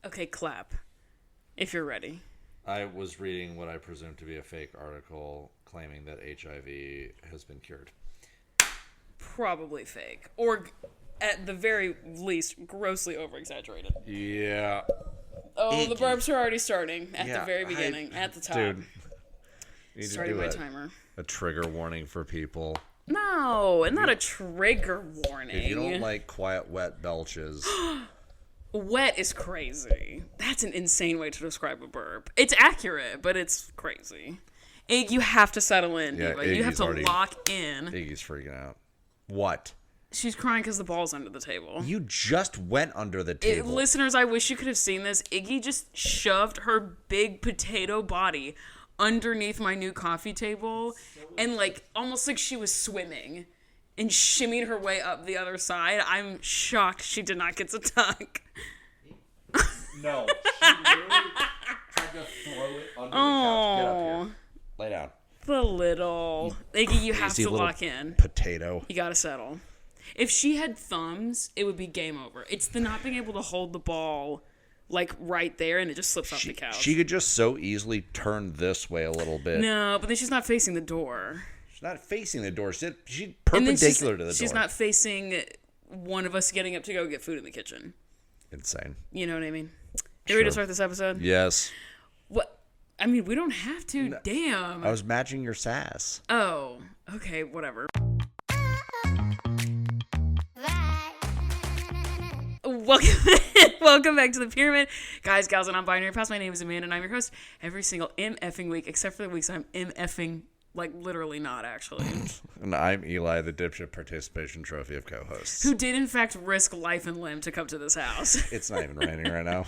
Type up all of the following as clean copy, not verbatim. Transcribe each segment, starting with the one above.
Okay, clap. If you're ready. I was reading what I presume to be a fake article claiming that HIV has been cured. Probably fake. Or, at the very least, grossly over-exaggerated. Yeah. Oh, Iggy. the burps are already starting at the very beginning, at the top. Dude. Starting my timer. A trigger warning for people. No, and not a trigger warning. If you don't like quiet, wet belches. Wet is crazy. That's an insane way to describe a burp. It's accurate, but it's crazy. You have to settle in, Yeah, Diva. You have to lock in. Iggy's freaking out. What? She's crying because the ball's under the table. You just went under the table. Listeners, I wish you could have seen this. Iggy just shoved her big potato body underneath my new coffee table and almost like she was swimming and shimmied her way up the other side. I'm shocked she did not get to tuck. No, she literally tried to throw it under the couch. Get up here. Lay down. The little Iggy, you have to lock in. Potato. You gotta settle. If she had thumbs, it would be game over. It's the not being able to hold the ball right there, and it just slips off the couch. She could just so easily turn this way a little bit. No, but then she's not facing the door. She's not facing the door. She's perpendicular to the door. She's not facing one of us getting up to go get food in the kitchen. Insane. You know what I mean? You ready to start this episode? Yes. What? I mean, we don't have to. No. Damn. I was matching your sass. Oh, okay, whatever. Welcome back to the Pyramid. Guys, gals, and non-binary pals. My name is Amanda, and I'm your host every single M-effing week, except for the weeks I'm M-effing, literally not, actually. And I'm Eli, the dipshit participation trophy of co-hosts. Who did, in fact, risk life and limb to come to this house. It's not even raining right now.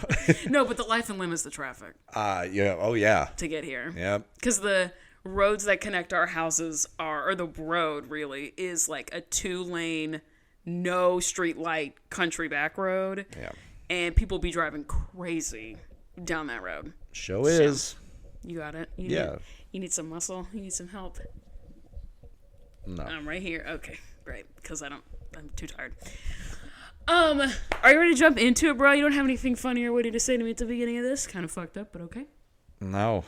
No, but the life and limb is the traffic. Yeah. Oh, yeah. To get here. Yep. Because the roads that connect our houses or the road, really, is a 2-lane, no street light country back road. Yeah. And people be driving crazy down that road. Show is. So, you got it? You need some muscle? You need some help? No. I'm right here. Okay, great. Because I'm too tired. Are you ready to jump into it, bro? You don't have anything funny or witty to say to me at the beginning of this? Kind of fucked up, but okay. No.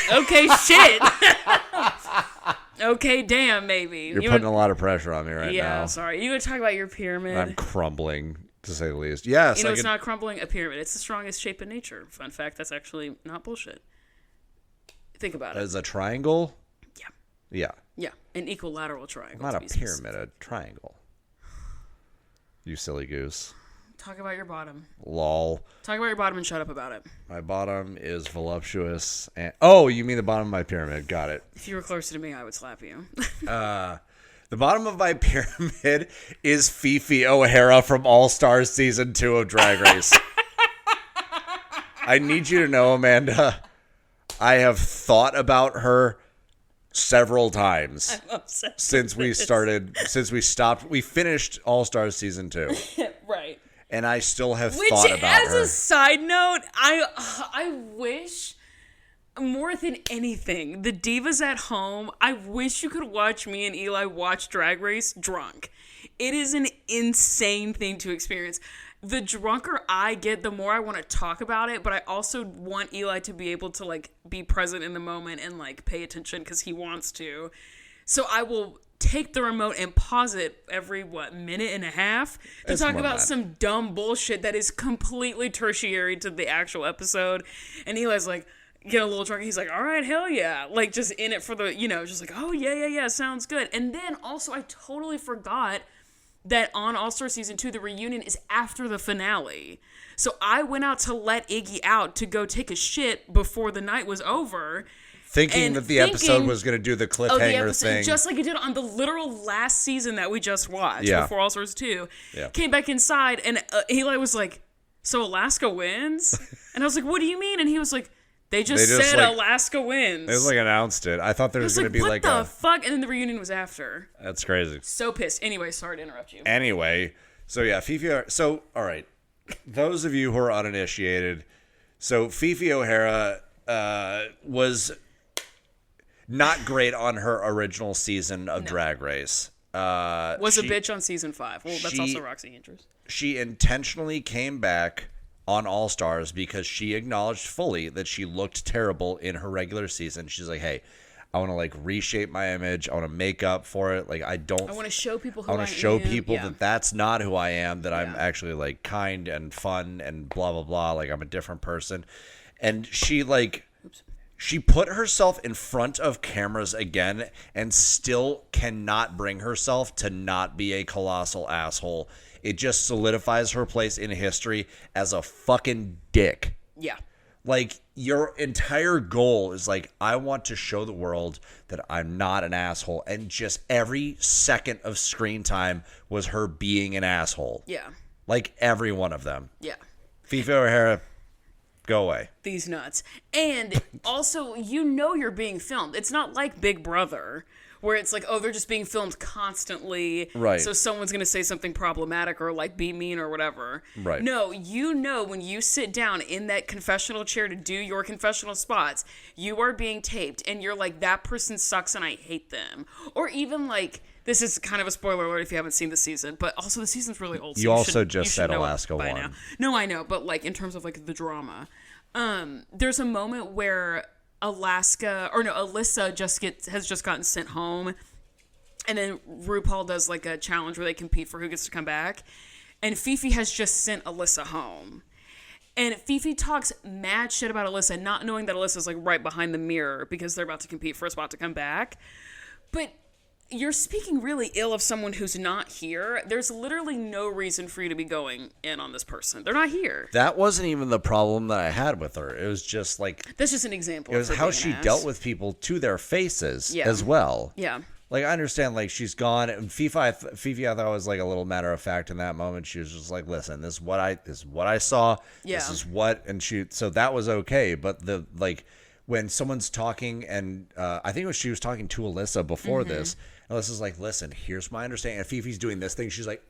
Okay, shit. Okay, damn, maybe. You're putting a lot of pressure on me right now. Yeah, sorry. You want to talk about your pyramid? I'm crumbling, to say the least. Yes. It's not crumbling, a pyramid. It's the strongest shape in nature. Fun fact, that's actually not bullshit. Think about it. As a triangle? Yeah. Yeah. Yeah, an equilateral triangle. Not a pyramid, a triangle. You silly goose. Talk about your bottom. Lol. Talk about your bottom and shut up about it. My bottom is voluptuous. Oh, you mean the bottom of my pyramid. Got it. If you were closer to me, I would slap you. The bottom of my pyramid is Fifi O'Hara from All Stars Season 2 of Drag Race. I need you to know, Amanda, I have thought about her several times since we stopped. We finished All Stars Season 2. Right. And I still have thought about her. As a side note, I wish, more than anything, the divas at home, I wish you could watch me and Eli watch Drag Race drunk. It is an insane thing to experience. The drunker I get, the more I want to talk about it, but I also want Eli to be able to, be present in the moment and, pay attention because he wants to. So I will take the remote and pause it every, minute and a half to talk about some dumb bullshit that is completely tertiary to the actual episode. And Eli's get a little drunk. He's all right, hell yeah. Just in it for the, just oh, yeah, sounds good. And then also I totally forgot that on All-Star Season 2, the reunion is after the finale. So I went out to let Iggy out to go take a shit before the night was over. Thinking that the episode was going to do the cliffhanger thing. Just like it did on the literal last season that we just watched before All Stars 2. Yeah. Came back inside and Eli was like, so Alaska wins? And I was like, what do you mean? And he was like, they just said Alaska wins. They just announced it. I thought there was going to be what the fuck? And then the reunion was after. That's crazy. So pissed. Anyway, sorry to interrupt you. Anyway, so yeah, Fifi. So, all right. Those of you who are uninitiated, so Fifi O'Hara was not great on her original season of Drag Race. Was a bitch on season 5. Well, that's also Roxy Andrews. She intentionally came back on All Stars because she acknowledged fully that she looked terrible in her regular season. She's like, hey, I want to like reshape my image. I want to make up for it. Like I want to show people who I want to show am. people Yeah. that that's not who I am, that I'm actually like kind and fun and blah, blah, blah. Like I'm a different person. And she like... She put herself in front of cameras again and still cannot bring herself to not be a colossal asshole. It just solidifies her place in history as a fucking dick. Yeah. Like, your entire goal is like, I want to show the world that I'm not an asshole. And just every second of screen time was her being an asshole. Yeah. Like, every one of them. Yeah. Fifi O'Hara, go away. These nuts. And also, you're being filmed. It's not like Big Brother, where it's like, oh, they're just being filmed constantly. Right. So someone's going to say something problematic or like be mean or whatever. Right. No, when you sit down in that confessional chair to do your confessional spots, you are being taped and you're like, that person sucks and I hate them. Or even like, this is kind of a spoiler alert if you haven't seen the season, but also the season's really old. So You also just said know Alaska by won. now. No, I know, but like in terms of like the drama, there's a moment where Alyssa has just gotten sent home, and then RuPaul does like a challenge where they compete for who gets to come back, and Fifi has just sent Alyssa home. And Fifi talks mad shit about Alyssa, not knowing that Alyssa's like right behind the mirror because they're about to compete for a spot to come back. But you're speaking really ill of someone who's not here. There's literally no reason for you to be going in on this person. They're not here. That wasn't even the problem that I had with her. It was just like... That's just an example. It was how she dealt with people to their faces as well. Yeah. Like, I understand, like, she's gone. And Fifi, I thought was, like, a little matter of fact in that moment. She was just like, listen, this is what I saw. Yeah. This is what... And so that was okay. But when someone's talking, and I think she was talking to Alyssa before this, and Alyssa's like, listen, here's my understanding. And Fifi's doing this thing. She's like,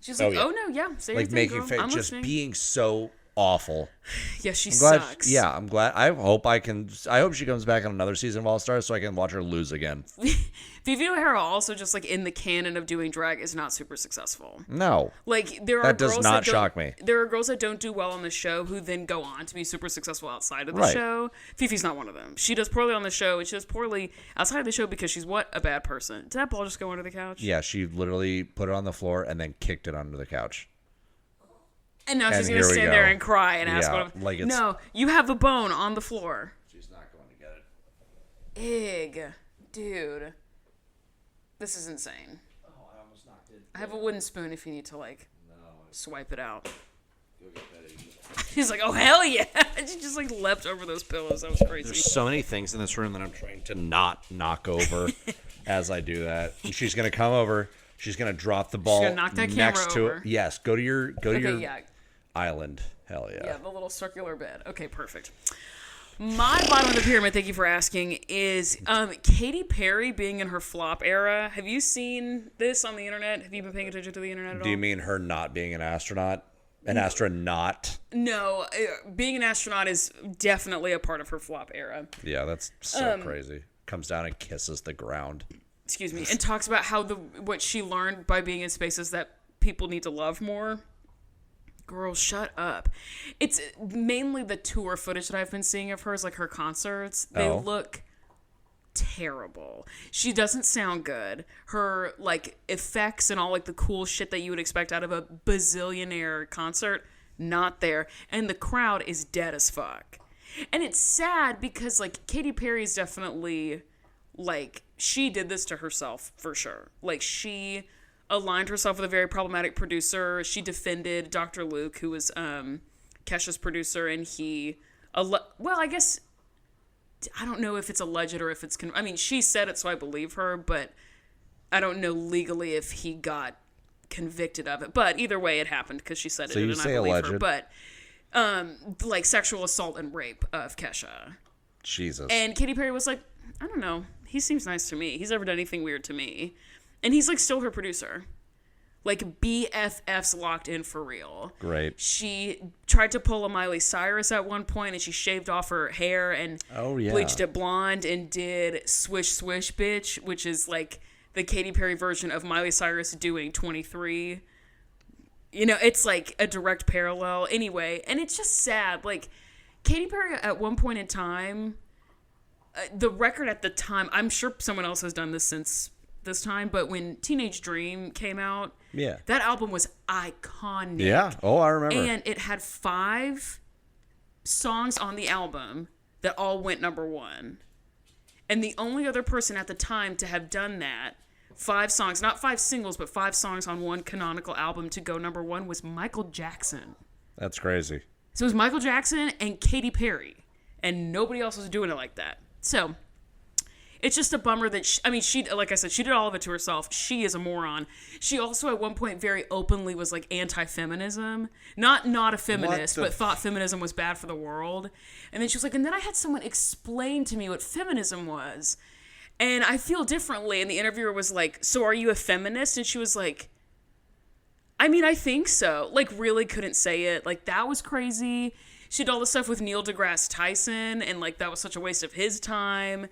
She's like, oh, no, yeah. Say like, making girl. I'm just listening. being so awful. Yeah, she sucks. Yeah, I'm glad. I hope she comes back on another season of All Stars so I can watch her lose again. Fifi O'Hara also just like in the canon of doing drag is not super successful. No. Like there are that girls does not that shock me. There are girls that don't do well on the show who then go on to be super successful outside of the Right. show. Fifi's not one of them. She does poorly on the show and she does poorly outside of the show because she's what? A bad person. Did that ball just go under the couch? Yeah, she literally put it on the floor and then kicked it under the couch. And now she's And going to here we stand go. there and cry and ask Yeah, what... like it's- No, you have a bone on the floor. She's not going to get it. Ig. Dude. This is insane. Oh, I almost knocked it. I have a wooden spoon if you need to, like, swipe it out. Go get that. He's like, oh, hell yeah. She just, like, leapt over those pillows. That was crazy. There's so many things in this room that I'm trying to not knock over as I do that. And she's going to come over. She's going to drop the ball gonna knock that next camera to over. it. Yes, go to your Yeah. island. Hell yeah. Yeah, the little circular bed. Okay, perfect. My bottom of the pyramid, thank you for asking, is Katy Perry being in her flop era. Have you seen this on the internet? Have you been paying attention to the internet at all? Do you mean her not being an astronaut? An astronaut? No, being an astronaut is definitely a part of her flop era. Yeah, that's so crazy. Comes down and kisses the ground. Excuse me. And talks about how what she learned by being in space is that people need to love more. Girl, shut up. It's mainly the tour footage that I've been seeing of hers, like her concerts. They look terrible. She doesn't sound good. Her, like, effects and all, like, the cool shit that you would expect out of a bazillionaire concert, not there. And the crowd is dead as fuck. And it's sad because, like, Katy Perry is definitely, like, she did this to herself, for sure. Like, she aligned herself with a very problematic producer. She defended Dr. Luke, who was Kesha's producer, and he... I guess... I don't know if it's alleged or if it's... I mean, she said it, so I believe her, but I don't know legally if he got convicted of it. But either way, it happened, because she said So it, you and say I believe alleged. her. But, like, sexual assault and rape of Kesha. Jesus. And Katy Perry was like, I don't know. He seems nice to me. He's never done anything weird to me. And he's, like, still her producer. Like BFFs locked in for real. Great. She tried to pull a Miley Cyrus at one point, and she shaved off her hair and bleached it blonde and did Swish Swish Bitch, which is like the Katy Perry version of Miley Cyrus doing 23. You know, it's like a direct parallel. Anyway, and it's just sad. Like, Katy Perry at one point in time, the record at the time, I'm sure someone else has done this since this time, but when Teenage Dream came out, that album was iconic. Yeah. Oh, I remember. And it had 5 songs on the album that all went number 1. And the only other person at the time to have done that, 5 songs, not 5 singles, but 5 songs on one canonical album to go number 1 was Michael Jackson. That's crazy. So it was Michael Jackson and Katy Perry. And nobody else was doing it like that. So it's just a bummer that, she, like I said, she did all of it to herself. She is a moron. She also at one point very openly was like anti-feminism. Not a feminist, but thought feminism was bad for the world. And then she was like, and then I had someone explain to me what feminism was. And I feel differently. And the interviewer was like, so are you a feminist? And she was like, I mean, I think so. Like, really couldn't say it. Like, that was crazy. She did all the stuff with Neil deGrasse Tyson. And like, that was such a waste of his time.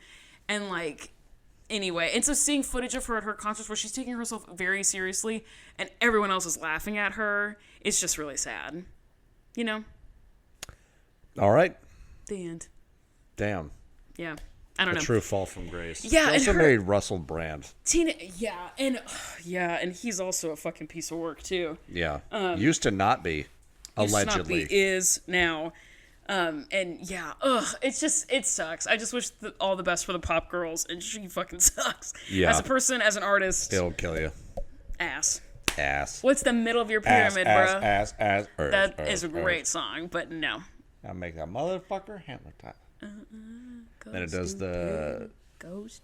And, like, anyway. And so seeing footage of her at her concerts where she's taking herself very seriously and everyone else is laughing at her, it's just really sad. You know? All right. The end. Damn. Yeah. I don't know. A true fall from grace. Yeah. She also married Russell Brand. And he's also a fucking piece of work, too. Yeah. Used to not be. Allegedly. Is now. It sucks. I just wish all the best for the pop girls, and she fucking sucks. Yeah. As a person, as an artist. It'll kill you. Ass. Ass. What's the middle of your pyramid, bro? Ass. That is a great song, but no. I'll make that motherfucker hammer time. Then it does the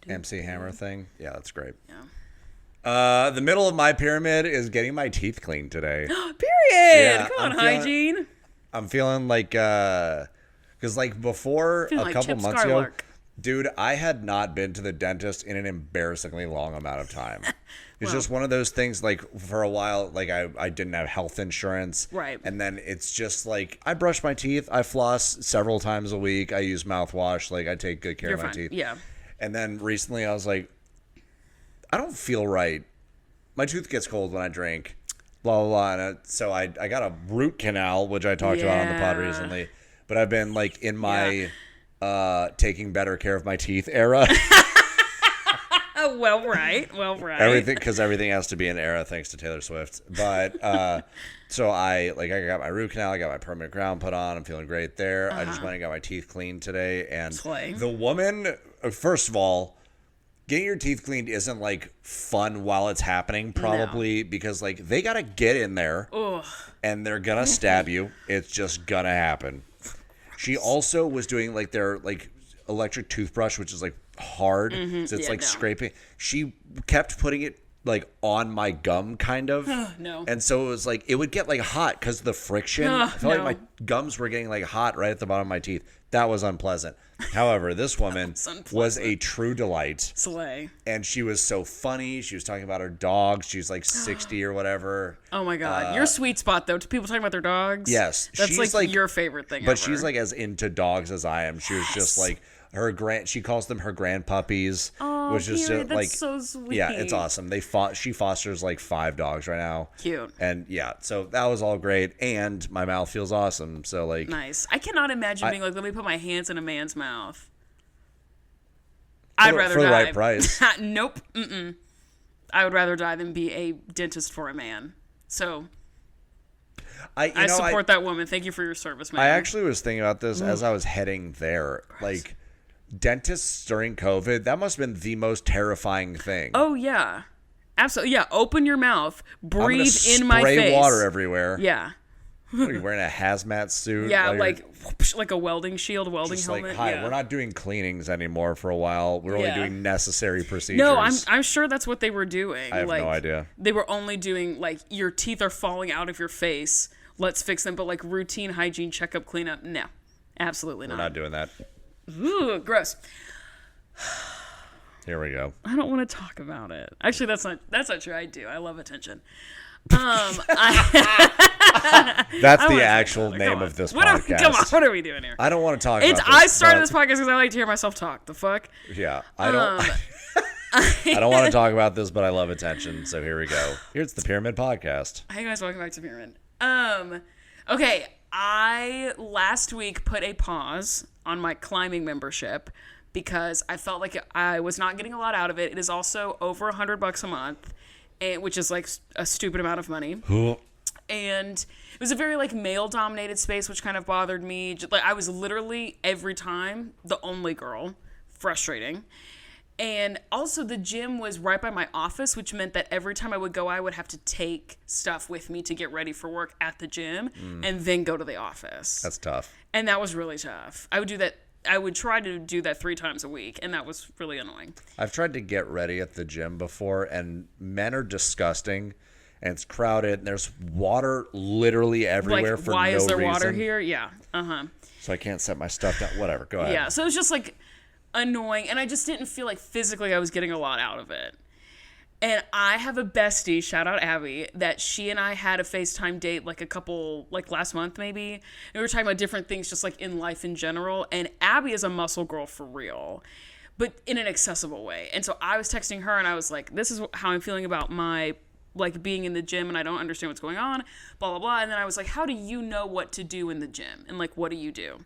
MC Hammer thing. Yeah, that's great. Yeah. The middle of my pyramid is getting my teeth cleaned today. Period. Yeah, Come on, hygiene. I'm feeling like, because like before a couple months ago, dude, I had not been to the dentist in an embarrassingly long amount of time. It's just one of those things, like for a while, like I didn't have health insurance. Right. And then it's just like, I brush my teeth, I floss several times a week, I use mouthwash, like I take good care of my teeth. Yeah. And then recently I was like, I don't feel right. My tooth gets cold when I drink. Blah, blah, blah. And so I got a root canal, which I talked about on the pod recently. But I've been like in my taking better care of my teeth era. Well, right. Everything has to be an era thanks to Taylor Swift. But so I got my root canal, I got my permanent crown put on. I'm feeling great there. I just went and got my teeth cleaned today. And the woman, first of all, getting your teeth cleaned isn't like fun while it's happening, probably, because like they gotta get in there and they're gonna stab you. It's just gonna happen. She also was doing like their like electric toothbrush, which is like hard, so it's scraping. She kept putting it like on my gum, kind of. And so it was like it would get like hot because of the friction. I felt like my gums were getting like hot right at the bottom of my teeth. That was unpleasant. However, this woman was a true delight. Slay. And she was so funny. She was talking about her dog. She's like 60 or whatever. Oh my God. Your sweet spot, though, to people talking about their dogs. Yes. That's like your favorite thing But ever. she's like as into dogs as I am. She was just like she calls them her grand puppies. Oh, which is just that's like so sweet. Yeah, it's awesome. She fosters like 5 dogs right now. Cute. And yeah, so that was all great. And my mouth feels awesome. So like nice. I cannot imagine being like, let me put my hands in a man's mouth. I'd rather die. For the right price. Nope. Mm-mm. I would rather die than be a dentist for a man. So I support that woman. Thank you for your service, man. I actually was thinking about this as I was heading there. Like, dentists during COVID, that must have been the most terrifying thing. Oh, yeah. Absolutely. Yeah, open your mouth. Breathe in my face. Spray water everywhere. Yeah. What, are you wearing a hazmat suit? Yeah, like a welding shield, helmet. Like, hi, we're not doing cleanings anymore for a while. We're only doing necessary procedures. No, I'm sure that's what they were doing. I have no idea. They were only doing, like, your teeth are falling out of your face. Let's fix them. But, like, routine hygiene, checkup, cleanup, no. Absolutely not. We're not doing that. Ooh, gross. Here we go. I don't want to talk about it. Actually, that's not true. I do. I love attention. That's the actual name of this podcast. Come on, what are we doing here? I don't want to talk about this. I started this podcast because I like to hear myself talk. The fuck? Yeah, I don't. I don't want to talk about this, but I love attention, so here we go. Here's the Pyramid Podcast. Hey guys, welcome back to Pyramid. Okay, I last week put a pause on my climbing membership because I felt like I was not getting a lot out of it. It is also over $100 a month, which is like a stupid amount of money. And it was a very like male-dominated space, which kind of bothered me. Like I was literally every time the only girl. Frustrating. And also the gym was right by my office, which meant that every time I would go, I would have to take stuff with me to get ready for work at the gym and then go to the office. That's tough. And that was really tough. I would do that. I would try to do that 3 times a week, and that was really annoying. I've tried to get ready at the gym before, and men are disgusting, and it's crowded, and there's water literally everywhere for no reason. Why is there water here? Yeah. So I can't set my stuff down. Whatever. Go ahead. Yeah. So it was just like annoying, and I just didn't feel like physically I was getting a lot out of it. And I have a bestie, shout out Abby, that she and I had a FaceTime date like last month maybe. And we were talking about different things just like in life in general. And Abby is a muscle girl for real, but in an accessible way. And so I was texting her and I was like, this is how I'm feeling about my like being in the gym and I don't understand what's going on, blah, blah, blah. And then I was like, how do you know what to do in the gym? And like, what do you do?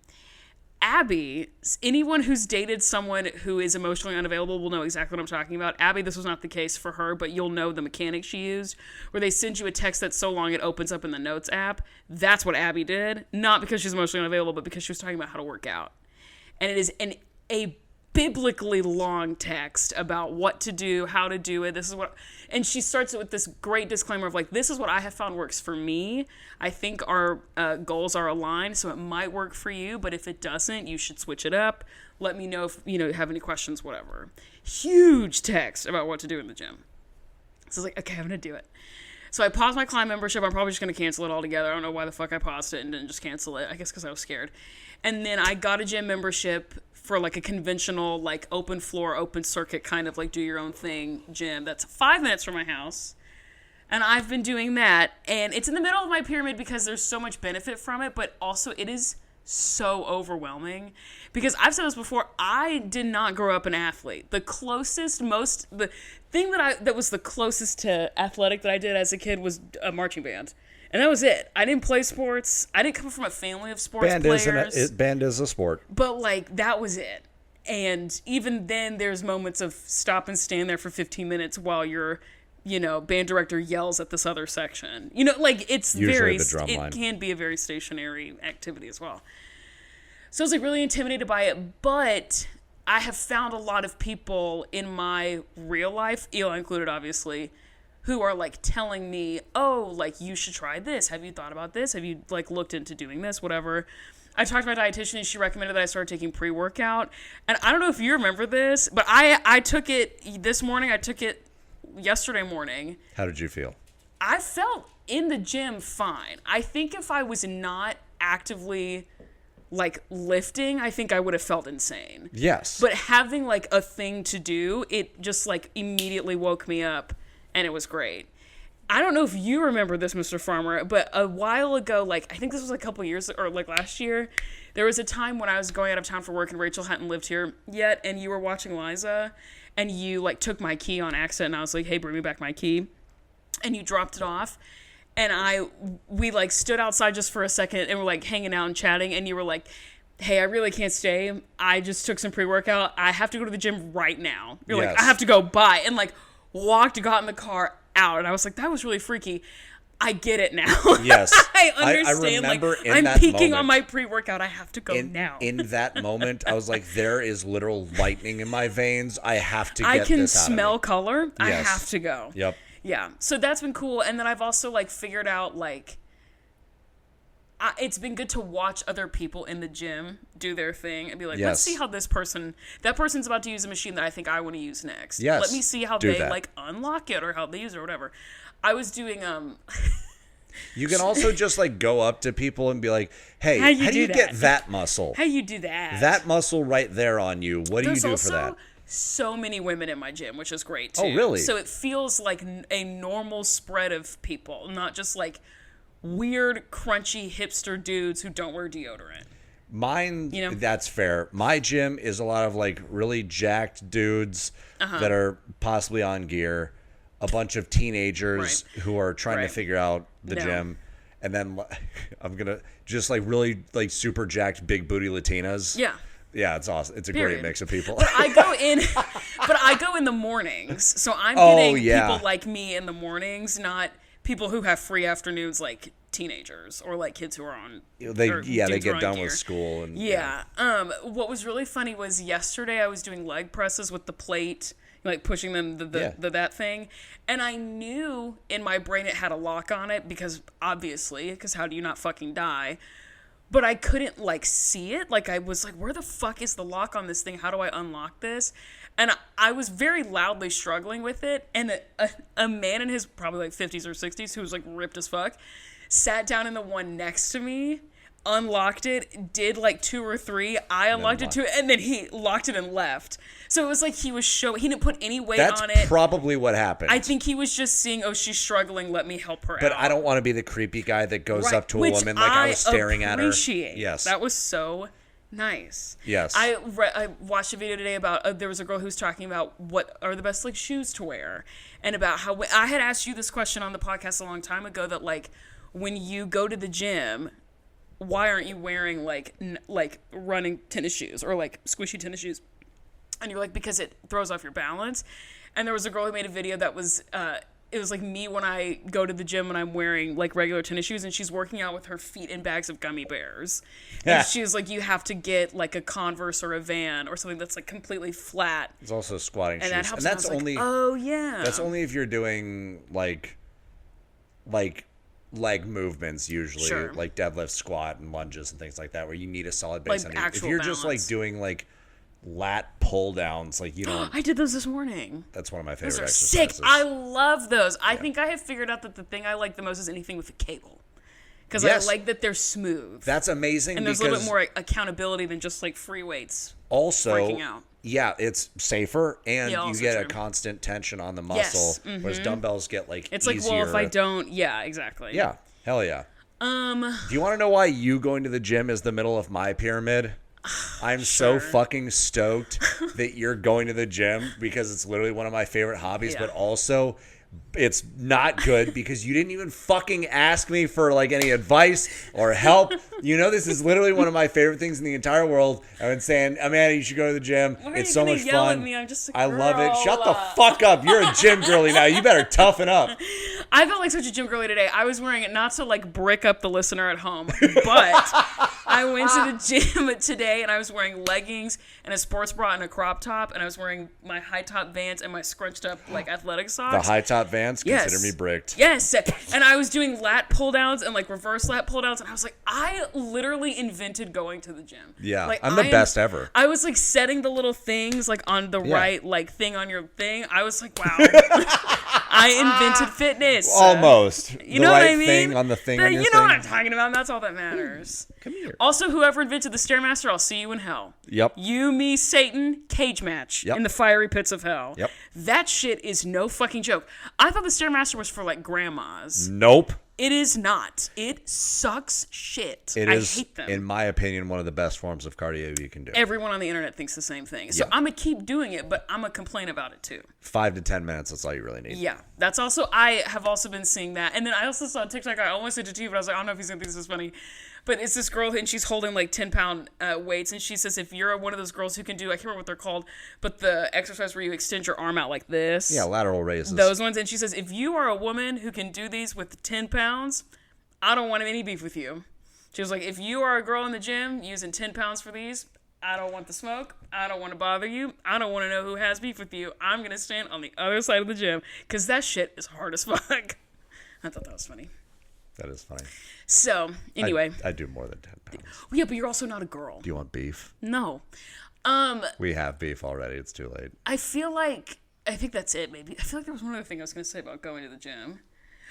Abby, anyone who's dated someone who is emotionally unavailable will know exactly what I'm talking about. Abby, this was not the case for her, but you'll know the mechanic she used, where they send you a text that's so long it opens up in the notes app. That's what Abby did. Not because she's emotionally unavailable, but because she was talking about how to work out. And it is a biblically long text about what to do, how to do it. This is what, and she starts it with this great disclaimer of like, this is what I have found works for me. I think our goals are aligned, so it might work for you, but if it doesn't, you should switch it up. Let me know if you have any questions, whatever. Huge text about what to do in the gym. So I was like, okay, I'm gonna do it. So I paused my Climb membership. I'm probably just gonna cancel it altogether. I don't know why the fuck I paused it and didn't just cancel it. I guess because I was scared. And then I got a gym membership for like a conventional, like open floor, open circuit kind of like do your own thing gym that's 5 minutes from my house. And I've been doing that. And it's in the middle of my pyramid because there's so much benefit from it, but also it is so overwhelming. Because I've said this before, I did not grow up an athlete. The thing that was the closest to athletic that I did as a kid was a marching band. And that was it. I didn't play sports. I didn't come from a family of sports players. Band is a sport. But, like, that was it. And even then, there's moments of stop and stand there for 15 minutes while your, band director yells at this other section. It's usually the drum line. It can be a very stationary activity as well. So I was, like, really intimidated by it. But I have found a lot of people in my real life, Eli included, obviously, who are like telling me, oh, like you should try this. Have you thought about this? Have you like looked into doing this? Whatever. I talked to my dietitian and she recommended that I start taking pre-workout. And I don't know if you remember this, but I took it this morning. I took it yesterday morning. How did you feel? I felt in the gym fine. I think if I was not actively like lifting, I think I would have felt insane. Yes. But having like a thing to do, it just like immediately woke me up. And it was great. I don't know if you remember this, Mr. Farmer, but a while ago, like, I think this was a couple years, or like last year, there was a time when I was going out of town for work and Rachel hadn't lived here yet, and you were watching Liza, and you, like, took my key on accident, and I was like, hey, bring me back my key. And you dropped it off. And we, like, stood outside just for a second, and we're, like, hanging out and chatting, and you were like, hey, I really can't stay. I just took some pre-workout. I have to go to the gym right now. You're like, I have to go, bye. And, like, got in the car, out, and I was like, that was really freaky. I get it now. Yes. I understand. I remember like, I'm peaking on my pre-workout. I have to go now. In that moment, I was like, there is literal lightning in my veins. I have to get this out of me. I can smell color. Yes. I have to go. Yep. Yeah. So that's been cool. And then I've also like figured out like, it's been good to watch other people in the gym do their thing and be like, let's see how that person's about to use a machine that I think I want to use next. Yes. Let me see how they like unlock it or how they use it or whatever. I was doing, You can also just like go up to people and be like, hey, how do you get that muscle? How you do that? That muscle right there on you. What do you do for that? so many women in my gym, which is great too. Oh, really? So it feels like a normal spread of people, not just like weird, crunchy hipster dudes who don't wear deodorant. Mine, that's fair. My gym is a lot of like really jacked dudes that are possibly on gear, a bunch of teenagers who are trying to figure out the gym, and then I'm gonna just like really like super jacked big booty Latinas. Yeah, it's awesome. It's a great mix of people. But I go in the mornings, so I'm getting people like me in the mornings, not people who have free afternoons like teenagers or like kids who are on they get done with school and what was really funny was yesterday I was doing leg presses with the plate, like pushing them that thing, and I knew in my brain it had a lock on it because how do you not fucking die? But I couldn't like see it. Like I was like, where the fuck is the lock on this thing? How do I unlock this? And I was very loudly struggling with it. And a man in his probably like 50s or 60s who was like ripped as fuck sat down in the one next to me, unlocked it, did like 2 or 3. I unlocked it too, and then he locked it and left. So it was like he didn't put any weight on it. That's probably what happened. I think he was just seeing, oh, she's struggling, let me help her out. But I don't want to be the creepy guy that goes up to a woman like I was staring at her. Yes. That was so nice. Yes. I watched a video today about, there was a girl who was talking about what are the best like shoes to wear. And about how, I had asked you this question on the podcast a long time ago that like, when you go to the gym, why aren't you wearing like running tennis shoes or like squishy tennis shoes? And you're like, because it throws off your balance. And there was a girl who made a video that was, it was like me when I go to the gym and I'm wearing like regular tennis shoes, and she's working out with her feet in bags of gummy bears. And she was like, you have to get like a Converse or a Van or something that's like completely flat. It's also squatting shoes. That helps. And that's only, that's only if you're doing like leg movements usually, like deadlift, squat, and lunges and things like that, where you need a solid base. Like if you're just like doing like lat pull downs, like you don't. I did those this morning. That's one of my favorite those are exercises. Sick. I love those. I think I have figured out that the thing I like the most is anything with a cable, because I like that they're smooth. That's amazing. And there's a little bit more accountability than just like free weights. Also, breaking out. Yeah, it's safer, and you get a constant tension on the muscle, whereas dumbbells get like it's easier. Like, well, if I don't, exactly. Yeah, hell yeah. Do you want to know why you going to the gym is the middle of my pyramid? I'm so fucking stoked that you're going to the gym, because it's literally one of my favorite hobbies, but also it's not good because you didn't even fucking ask me for like any advice or help. You know, this is literally one of my favorite things in the entire world. I've been saying, Amanda, you should go to the gym. It's so much fun. At me? I'm just a I girl. love it. Shut the fuck up. You're a gym girly now. You better toughen up. I felt like such a gym girly today. I was wearing it not to like brick up the listener at home, but I went to the gym today and I was wearing leggings and a sports bra and a crop top, and I was wearing my high top Vans and my scrunched up like athletic socks. The high top Vans, consider me bricked. Yes. And I was doing lat pull downs and like reverse lat pull downs, and I was like, I literally invented going to the gym. Yeah. Like, I'm the best ever. I was like setting the little things like on the right like thing on your thing. I was like, wow. I invented fitness. Almost. You know what I mean? Thing on the thing on your you know what I'm talking about. That's all that matters. Come here. Also, whoever invented the Stairmaster, I'll see you in hell. Yep. You, me, Satan, cage match in the fiery pits of hell. Yep. That shit is no fucking joke. I thought the Stairmaster was for like grandmas. Nope. It is not. It sucks shit. I hate them. In my opinion, one of the best forms of cardio you can do. Everyone on the internet thinks the same thing. So I'm going to keep doing it, but I'm going to complain about it too. 5 to 10 minutes, that's all you really need. Yeah. That's also, I have also been seeing that. And then I also saw TikTok, I almost said it to you, but I was like, I don't know if he's going to think this is funny. But it's this girl, and she's holding like 10-pound weights, and she says if you're one of those girls who can do, I can't remember what they're called, but the exercise where you extend your arm out like this. Yeah, lateral raises. Those ones. And she says, if you are a woman who can do these with 10 pounds, I don't want any beef with you. She was like, if you are a girl in the gym using 10 pounds for these, I don't want the smoke. I don't want to bother you. I don't want to know who has beef with you. I'm going to stand on the other side of the gym, because that shit is hard as fuck. I thought that was funny. That is funny. So, anyway. I do more than 10 pounds. Yeah, but you're also not a girl. Do you want beef? No. We have beef already. It's too late. I think that's it, maybe. I feel like there was one other thing I was going to say about going to the gym.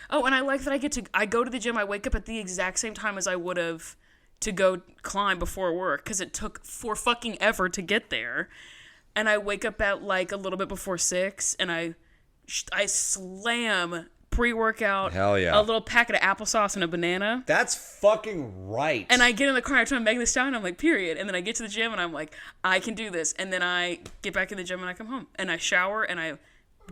Oh, and I like that I go to the gym, I wake up at the exact same time as I would have to go climb before work, because it took for fucking ever to get there. and I wake up at like a little bit before 6, and I slam pre-workout, Hell yeah, a little packet of applesauce and a banana. That's fucking right. And I get in the car, I try to make this down, and I'm like, period. And then I get to the gym, and I'm like, I can do this. And then I get back in the gym, and I come home, and I shower, and I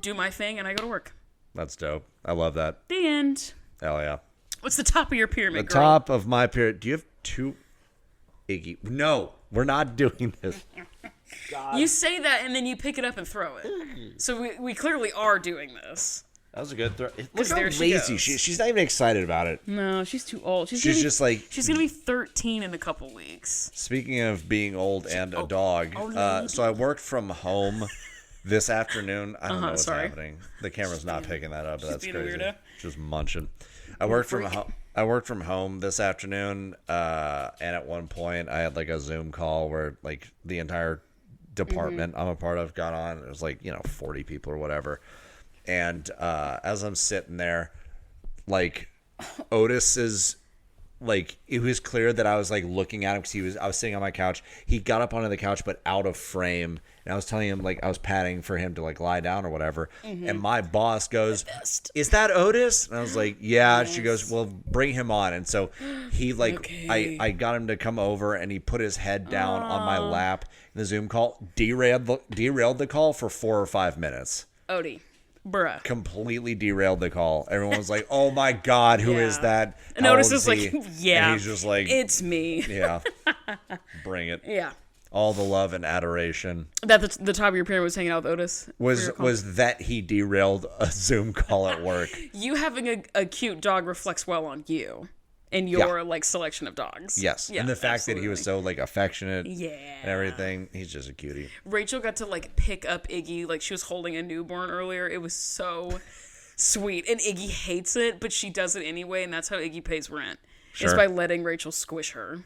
do my thing, and I go to work. That's dope. I love that. The end. Hell yeah. What's the top of your pyramid, The girl? top of my pyramid. Do you have 2 Iggy? No, we're not doing this. God. You say that, and then you pick it up and throw it. So we clearly are doing this. That was a good throw. Look how there she lazy goes. she's not even excited about it. No, she's too old. She's just like... She's going to be 13 in a couple weeks. Speaking of being old and a dog, so I worked from home this afternoon. I don't know what's happening. The camera's not picking that up, but that's being a crazy. weirdo. Just munching. I worked from home this afternoon, and at one point I had like a Zoom call where like the entire department I'm a part of got on. It was like 40 people or whatever, and as I'm sitting there, like Otis is. Like, it was clear that I was like looking at him because I was sitting on my couch. He got up onto the couch but out of frame, and I was telling him like I was patting for him to like lie down or whatever. And my boss goes, "Is that Otis?" And I was like, "Yeah." Yes. She goes, "Well, bring him on." And so he like I got him to come over, and he put his head down on my lap in the Zoom call. Derailed the call for 4 or 5 minutes. Odie. Bruh. Completely derailed the call. Everyone was like, "Oh my God, who is that?" And Otis is like, "Yeah." And he's just like, "It's me." Yeah. Bring it. Yeah. All the love and adoration. That the top of your pyramid was hanging out with Otis. Was that he derailed a Zoom call at work. You having a cute dog reflects well on you and your like selection of dogs. Yes. Yeah, and the fact that he was so like affectionate and everything. He's just a cutie. Rachel got to like pick up Iggy, like she was holding a newborn earlier. It was so sweet. And Iggy hates it, but she does it anyway, and that's how Iggy pays rent. Sure. Is by letting Rachel squish her.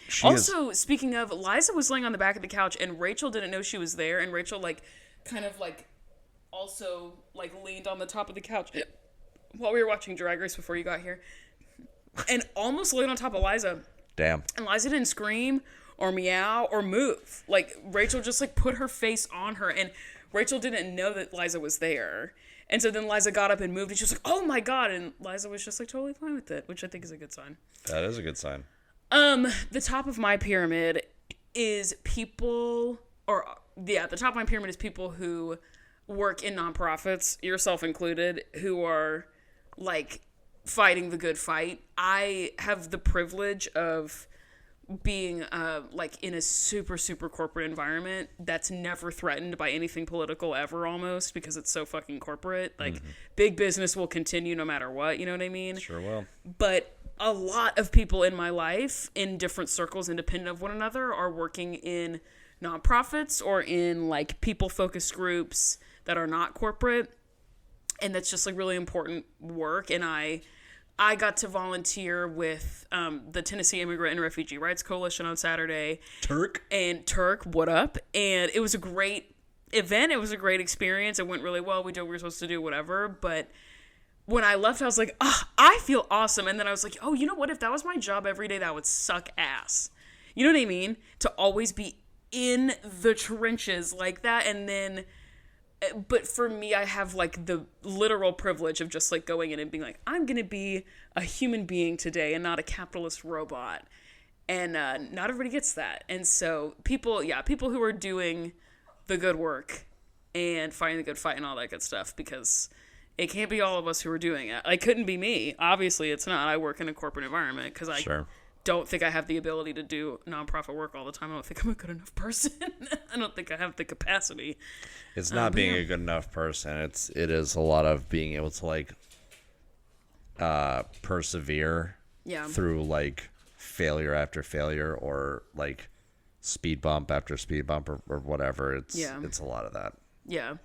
Speaking of, Liza was laying on the back of the couch, and Rachel didn't know she was there, and Rachel like kind of like also like leaned on the top of the couch while we were watching Drag Race before you got here. And almost laid on top of Liza. Damn. And Liza didn't scream or meow or move. Like, Rachel just, like, put her face on her. And Rachel didn't know that Liza was there. And so then Liza got up and moved. And she was like, "Oh, my God." And Liza was just, like, totally fine with it, which I think is a good sign. That is a good sign. The top of my pyramid is people... the top of my pyramid is people who work in nonprofits, yourself included, who are, like... fighting the good fight. I have the privilege of being like in a super corporate environment that's never threatened by anything political ever, almost, because it's so fucking corporate. Like big business will continue no matter what, you know what I mean? Sure will. But a lot of people in my life in different circles independent of one another are working in nonprofits or in like people focused groups that are not corporate. And that's just like really important work. And I got to volunteer with the Tennessee Immigrant and Refugee Rights Coalition on Saturday. Turk, what up? And it was a great event. It was a great experience. It went really well. We did what we were supposed to do, whatever. But when I left, I was like, I feel awesome. And then I was like, oh, you know what? If that was my job every day, that would suck ass. You know what I mean? To always be in the trenches like that. And then... But for me, I have, like, the literal privilege of just, like, going in and being like, I'm going to be a human being today and not a capitalist robot. And not everybody gets that. And so people who are doing the good work and fighting the good fight and all that good stuff, because it can't be all of us who are doing it. It couldn't be me. Obviously, it's not. I work in a corporate environment because I don't think I have the ability to do nonprofit work all the time. I don't think I'm a good enough person. I don't think I have the capacity. It's not being a good enough person. It is a lot of being able to like persevere through like failure after failure or like speed bump after speed bump or whatever. It's a lot of that. Yeah.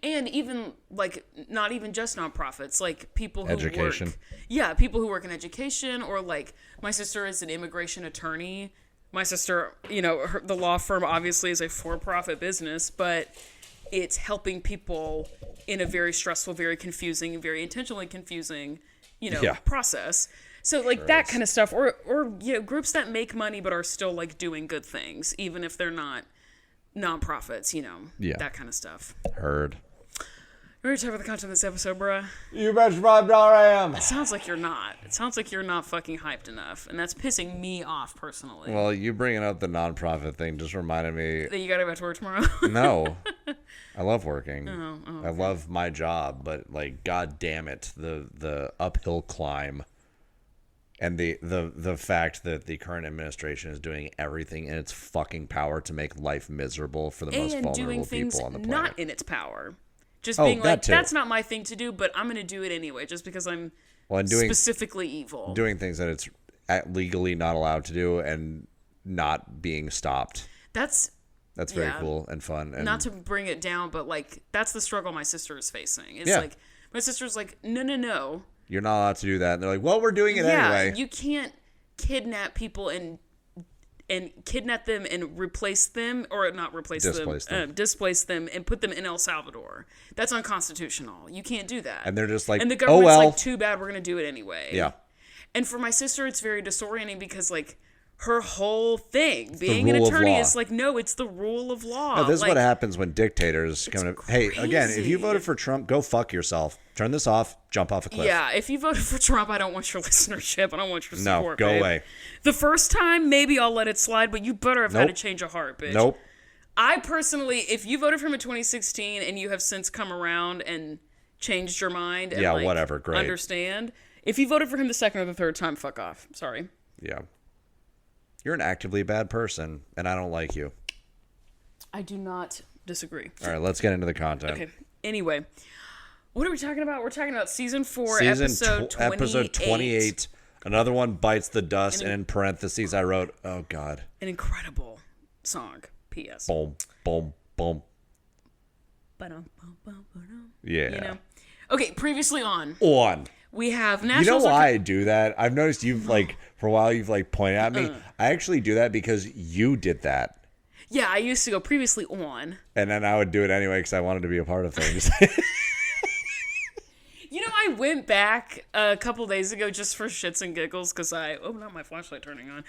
And even like not even just nonprofits, like people who education. People who work in education, or like my sister is an immigration attorney. My sister, the law firm obviously is a for-profit business, but it's helping people in a very stressful, very confusing, very intentionally confusing, process. So like that kind of stuff, or groups that make money but are still like doing good things, even if they're not nonprofits, Yeah. that kind of stuff. Heard. You ready to talk about the content of this episode, bruh? You bet your $5 I am. It sounds like you're not. It sounds like you're not fucking hyped enough, and that's pissing me off personally. Well, you bringing up the nonprofit thing just reminded me. That you gotta go back to work tomorrow? No. I love working. Okay. I love my job, but like, god damn it, the uphill climb, and the fact that the current administration is doing everything in its fucking power to make life miserable for the most And doing vulnerable things people on the planet. not in its power. Just being that like, too. that's not my thing to do, but I'm gonna do it anyway, just because I'm and specifically evil. doing things that it's legally not allowed to do and not being stopped. That's very cool and fun. And not to bring it down, but like that's the struggle my sister is facing. It's Yeah. like my sister's like, no. you're not allowed to do that. And they're like, well, we're doing it anyway. You can't kidnap people and kidnap them and replace them, or not replace them, displace them and put them in El Salvador. That's unconstitutional. You can't do that. And they're just like, and the government's oh well. like, too bad, we're gonna do it anyway. Yeah. And for my sister, it's very disorienting because like her whole thing, being an rule of attorney, law. is like, no, it's the rule of law. No, this is like, what happens when dictators come to. Hey, again, if you crazy. voted for Trump, go fuck yourself. Turn this off. Jump off a cliff. Yeah, if you voted for Trump, I don't want your listenership. I don't want your support. No, go babe. away. The first time, maybe I'll let it slide, but you better have had a change of heart, bitch. Nope. I personally, if you voted for him in 2016 and you have since come around and changed your mind and like, whatever, great. Understand. If you voted for him the second or the third time, fuck off. Sorry. Yeah. You're an actively bad person, and I don't like you. I do not disagree. All right, let's get into the content. Okay. Anyway, what are we talking about? We're talking about season 4, Episode 28. 28. Another one bites the dust, and in parentheses I wrote, oh, God. An incredible song. P.S. Boom, boom, boom. Yeah. Okay, previously on. We have You National know why I do that? I've noticed you've for a while you've pointed at me. I actually do that because you did that. Yeah, I used to go previously on. And then I would do it anyway because I wanted to be a part of things. I went back a couple days ago just for shits and giggles because not my flashlight turning on.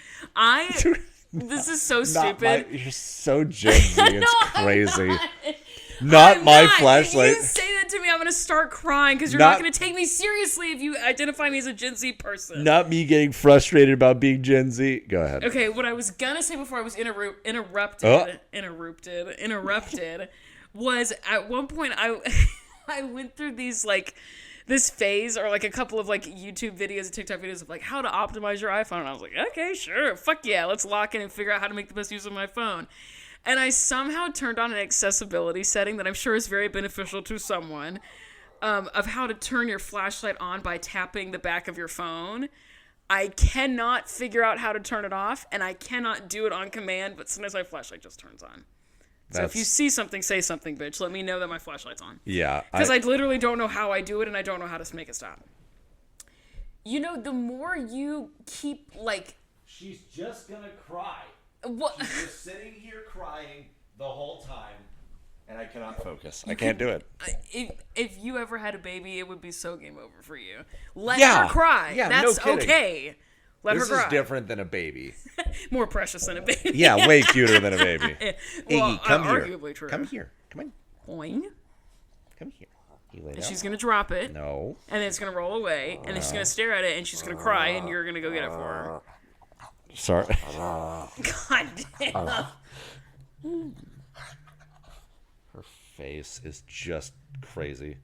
This is so stupid. You're so Gen Z. It's No, crazy. I'm Not my not. flashlight. If you say that to me, I'm going to start crying because you're not going to take me seriously if you identify me as a Gen Z person. Not me getting frustrated about being Gen Z. Go ahead. Okay, what I was going to say before I was interrupted was at one point I went through these this phase or a couple of YouTube videos and TikTok videos of how to optimize your iPhone. And I was like, okay, sure. Fuck yeah. Let's lock in and figure out how to make the best use of my phone. And I somehow turned on an accessibility setting that I'm sure is very beneficial to someone of how to turn your flashlight on by tapping the back of your phone. I cannot figure out how to turn it off, and I cannot do it on command, but sometimes my flashlight just turns on. So if you see something, say something, bitch. Let me know that my flashlight's on. Yeah. Because I literally don't know how I do it, and I don't know how to make it stop. The more you keep, She's just gonna cry. What? She's just sitting here crying the whole time, and I cannot focus. I can't do it. If you ever had a baby, it would be so game over for you. Let her cry. Yeah, That's no kidding. okay. Let This her cry. is different than a baby. More precious than a baby. Yeah, way cuter than a baby. Well, Iggy, come here. arguably true. Come here. Come on. Boing. Come here. You lay And down. she's going to drop it. No. And then it's going to roll away. And then she's going to stare at it. And she's going to cry. And you're going to go get it for her. Sorry. God damn. Her face is just crazy.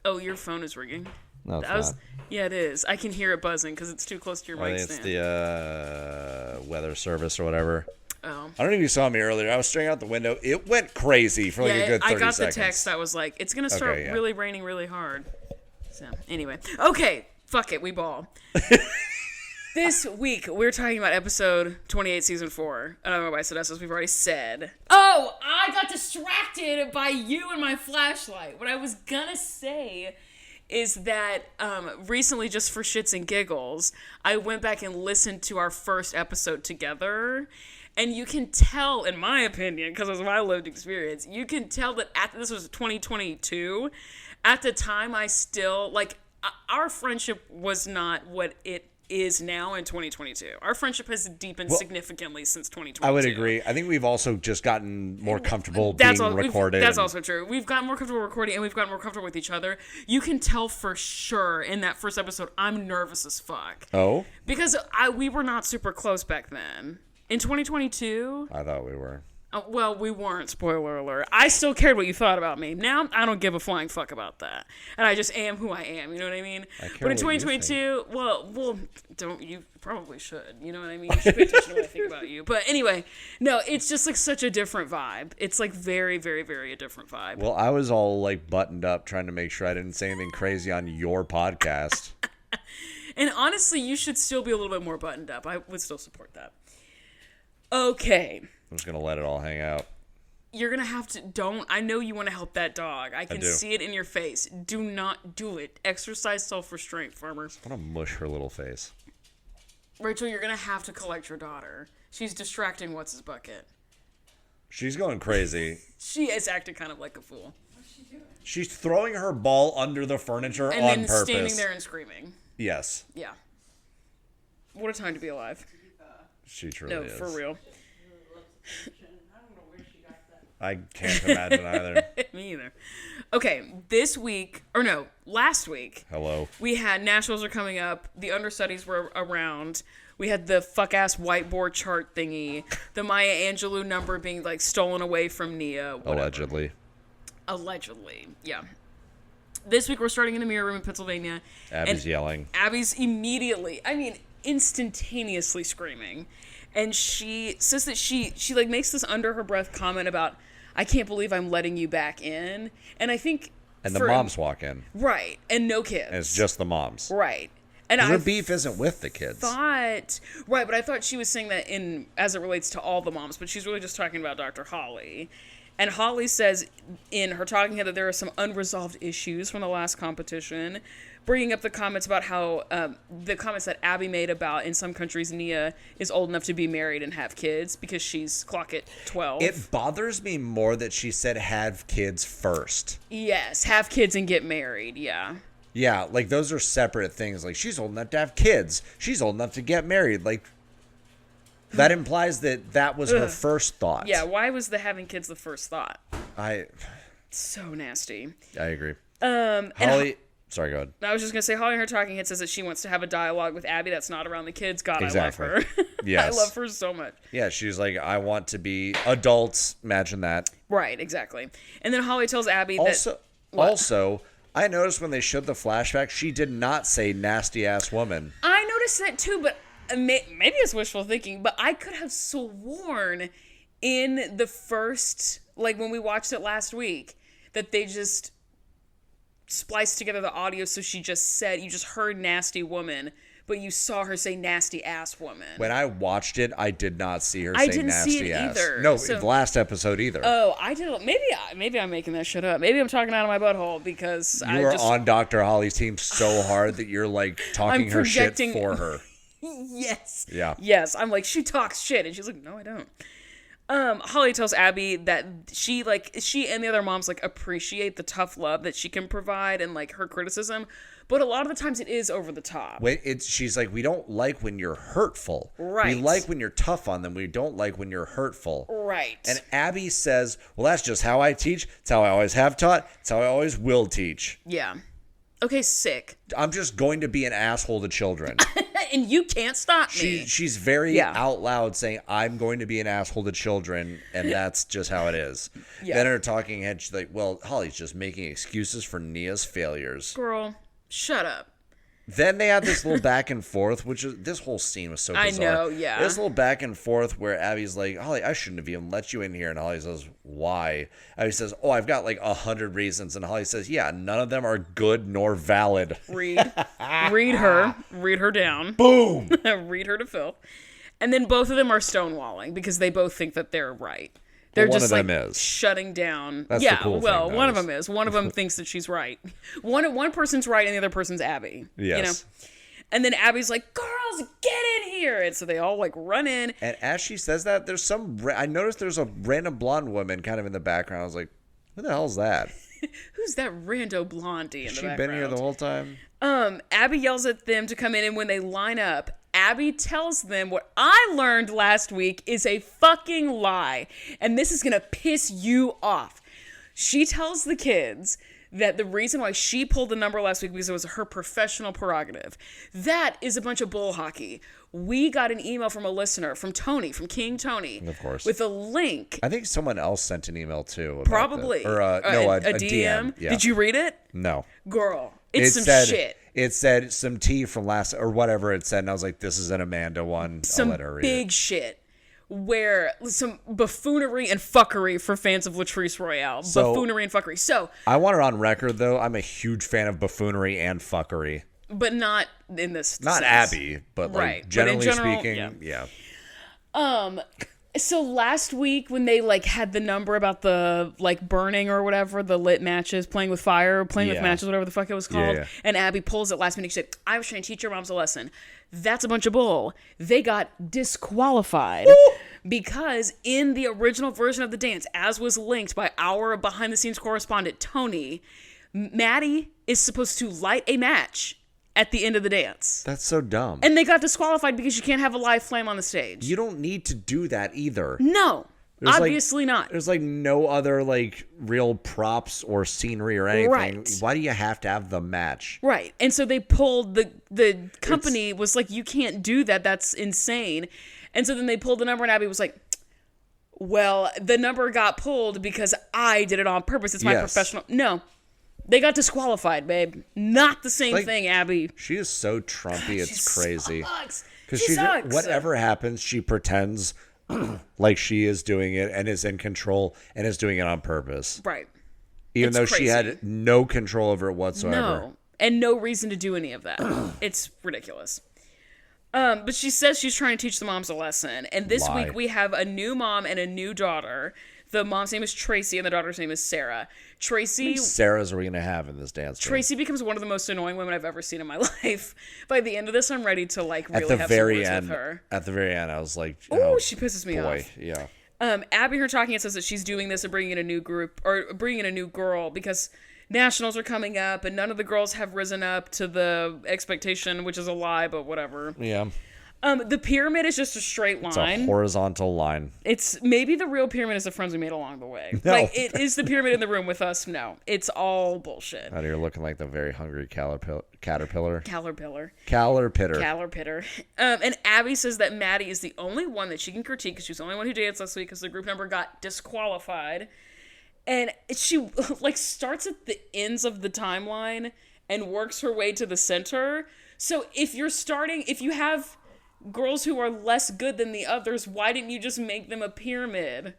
Oh, your phone is ringing. No, it's not. Yeah, it is. I can hear it buzzing because it's too close to your I mic think it's stand. the weather service or whatever. Oh. I don't know if you saw me earlier. I was staring out the window. It went crazy for a good 30 I got seconds. the text that was like, it's going to start Okay, yeah. really raining really hard. So, anyway. Okay. Fuck it. We ball. This week, we're talking about episode 28, season 4. I don't know why I said us, as we've already said. Oh, I got distracted by you and my flashlight. What I was gonna say is that recently, just for shits and giggles, I went back and listened to our first episode together. And you can tell, in my opinion, because it was my lived experience, you can tell that this was 2022. At the time, I still, our friendship was not what it is now in 2022. Our friendship has deepened significantly since 2022. I would agree. I think we've also just gotten more comfortable That's being recorded. That's also true. We've gotten more comfortable recording, and we've gotten more comfortable with each other. You can tell for sure in that first episode, I'm nervous as fuck. Oh? Because we were not super close back then. In 2022... I thought we were. Well, we weren't, spoiler alert. I still cared what you thought about me. Now, I don't give a flying fuck about that. And I just am who I am, you know what I mean? But in 2022, well, don't, you probably should, you know what I mean? You should pay attention to what I think about you. But anyway, no, it's just like such a different vibe. It's like very, very, very a different vibe. Well, I was all like buttoned up trying to make sure I didn't say anything crazy on your podcast. And honestly, you should still be a little bit more buttoned up. I would still support that. Okay. I'm just going to let it all hang out. You're going to have to, I know you want to help that dog. I can see it in your face. Do not do it. Exercise self-restraint, farmers. I want to mush her little face. Rachel, you're going to have to collect your daughter. She's distracting What's-His-Bucket. She's going crazy. She is acting kind of like a fool. What's she doing? She's throwing her ball under the furniture and on then purpose. standing there and screaming. Yes. Yeah. What a time to be alive. She truly is. No, for real. I don't know where she got that. I can't imagine either. Me either. Okay, last week. Hello. We had nationals are coming up. The understudies were around. We had the fuck-ass whiteboard chart thingy. The Maya Angelou number being, like, stolen away from Nia. Whatever. Allegedly, yeah. This week we're starting in the mirror room in Pennsylvania. Abby's yelling. Abby's instantaneously screaming. And she says that she like makes this under her breath comment about, I can't believe I'm letting you back in. And I think... And the moms walk in. Right. And no kids. And it's just the moms. Right. And her beef isn't with the kids. Right, but I thought she was saying that as it relates to all the moms, but she's really just talking about Dr. Holly. And Holly says in her talking head that there are some unresolved issues from the last competition, bringing up the comments about how the comments that Abby made about in some countries Nia is old enough to be married and have kids because she's clock at 12. It bothers me more that she said have kids first. Yes, have kids and get married, yeah. Yeah, like those are separate things. Like she's old enough to have kids. She's old enough to get married. Like that implies that was her first thought. Yeah, why was the having kids the first thought? So nasty. I agree. Holly, sorry, go ahead. I was just going to say, Holly in her talking head says that she wants to have a dialogue with Abby that's not around the kids. God, exactly. I love her. Yes. I love her so much. Yeah, she's like, I want to be adults. Imagine that. Right, exactly. And then Holly tells Abby Also, I noticed when they showed the flashback, she did not say nasty ass woman. I noticed that too, but maybe it's wishful thinking, but I could have sworn in the first, like when we watched it last week, that they just spliced together the audio so you just heard nasty woman, but you saw her say nasty ass woman. When I watched it, I did not see her say nasty ass. I didn't see it either. No, the last episode either. Oh, I didn't. Maybe I'm making that shit up. Maybe I'm talking out of my butthole because you are on Dr. Holly's team so hard that you're like talking her shit for her. Yes. Yeah. Yes. I'm like, she talks shit, and she's like, no, I don't. Holly tells Abby that she and the other moms like appreciate the tough love that she can provide and like her criticism, but a lot of the times it is over the top. She's like, we don't like when you're hurtful. Right. We like when you're tough on them. We don't like when you're hurtful. Right. And Abby says, well, that's just how I teach. It's how I always have taught. It's how I always will teach. Yeah. Okay, sick. I'm just going to be an asshole to children. And you can't stop me. She's very out loud saying, I'm going to be an asshole to children, and that's just how it is. Yeah. Then her talking head, she's like, well, Holly's just making excuses for Nia's failures. Girl, shut up. Then they had this little back and forth, this whole scene was so bizarre. I know, yeah. This little back and forth where Abby's like, Holly, I shouldn't have even let you in here. And Holly says, why? Abby says, oh, I've got like 100 reasons. And Holly says, yeah, none of them are good nor valid. Read her down. Boom. Read her to filth. And then both of them are stonewalling because they both think that they're right. They're just like shutting down. That's the cool thing, one of them is. One of them thinks that she's right. One person's right and the other person's Abby. Yes. You know? And then Abby's like, girls, get in here. And so they all like run in. And as she says that, I noticed there's a random blonde woman kind of in the background. I was like, who the hell is that? Who's that rando blondie in the background? Has she been here the whole time? Abby yells at them to come in, and when they line up, Abby tells them what I learned last week is a fucking lie. And this is going to piss you off. She tells the kids that the reason why she pulled the number last week because it was her professional prerogative. That is a bunch of bull hockey. We got an email from a listener, from Tony, from King Tony. Of course. With a link. I think someone else sent an email too. About Probably. that. Or a DM. Yeah. Did you read it? No. Girl, it's some shit. It said some tea from last, or whatever it said, and I was like, this is an Amanda one. I'll let her read big it. Shit. Where some buffoonery and fuckery for fans of Latrice Royale. So, buffoonery and fuckery. So I want it on record, though. I'm a huge fan of buffoonery and fuckery. But not in this Not sense. Abby, but like Right. generally But in general, speaking, yeah. So last week when they like had the number about the like burning or whatever, the lit matches, playing with fire, playing with Yeah. matches, whatever the fuck it was called, Yeah. and Abby pulls it last minute. She said, "I was trying to teach your moms a lesson." That's a bunch of bull. They got disqualified because in the original version of the dance, as was linked by our behind the scenes correspondent Tony, Maddie is supposed to light a match at the end of the dance. That's so dumb. And they got disqualified because you can't have a live flame on the stage. You don't need to do that either. No, There's obviously not. There's like no other like real props or scenery or anything. Right. Why do you have to have the match? Right. And so they pulled the company was like, you can't do that. That's insane. And so then they pulled the number and Abby was like, well, the number got pulled because I did it on purpose. It's my professional. No. They got disqualified, babe. Not the same thing, Abby. She is so Trumpy. It's crazy. Because she sucks. Whatever happens, she pretends like she is doing it and is in control and is doing it on purpose. Right. Even It's though crazy. she had no control over it whatsoever. No. And no reason to do any of that. It's ridiculous. But she says she's trying to teach the moms a lesson. And this Lie. week we have a new mom and a new daughter. The mom's name is Tracy and the daughter's name is Sarah. Tracy Sarah's are we going to have in this dance? Tracy becomes one of the most annoying women I've ever seen in my life. By the end of this, I'm ready to like really At the have very some words end, with her. at the very end, I was like, Oh, she pisses me boy, off. yeah. Abby, her talking, it says that she's doing this and bringing in a new group or bringing in a new girl because nationals are coming up and none of the girls have risen up to the expectation, which is a lie, but whatever. Yeah. The pyramid is just a straight line. It's a horizontal line. It's maybe the real pyramid is the friends we made along the way. No. Like it is the pyramid in the room with us. No, it's all bullshit. Out here looking like the very hungry caterpillar. Caterpillar. Caterpillar. And Abby says that Maddie is the only one that she can critique because she's the only one who danced last week because the group member got disqualified. And she like starts at the ends of the timeline and works her way to the center. So if you have girls who are less good than the others, why didn't you just make them a pyramid?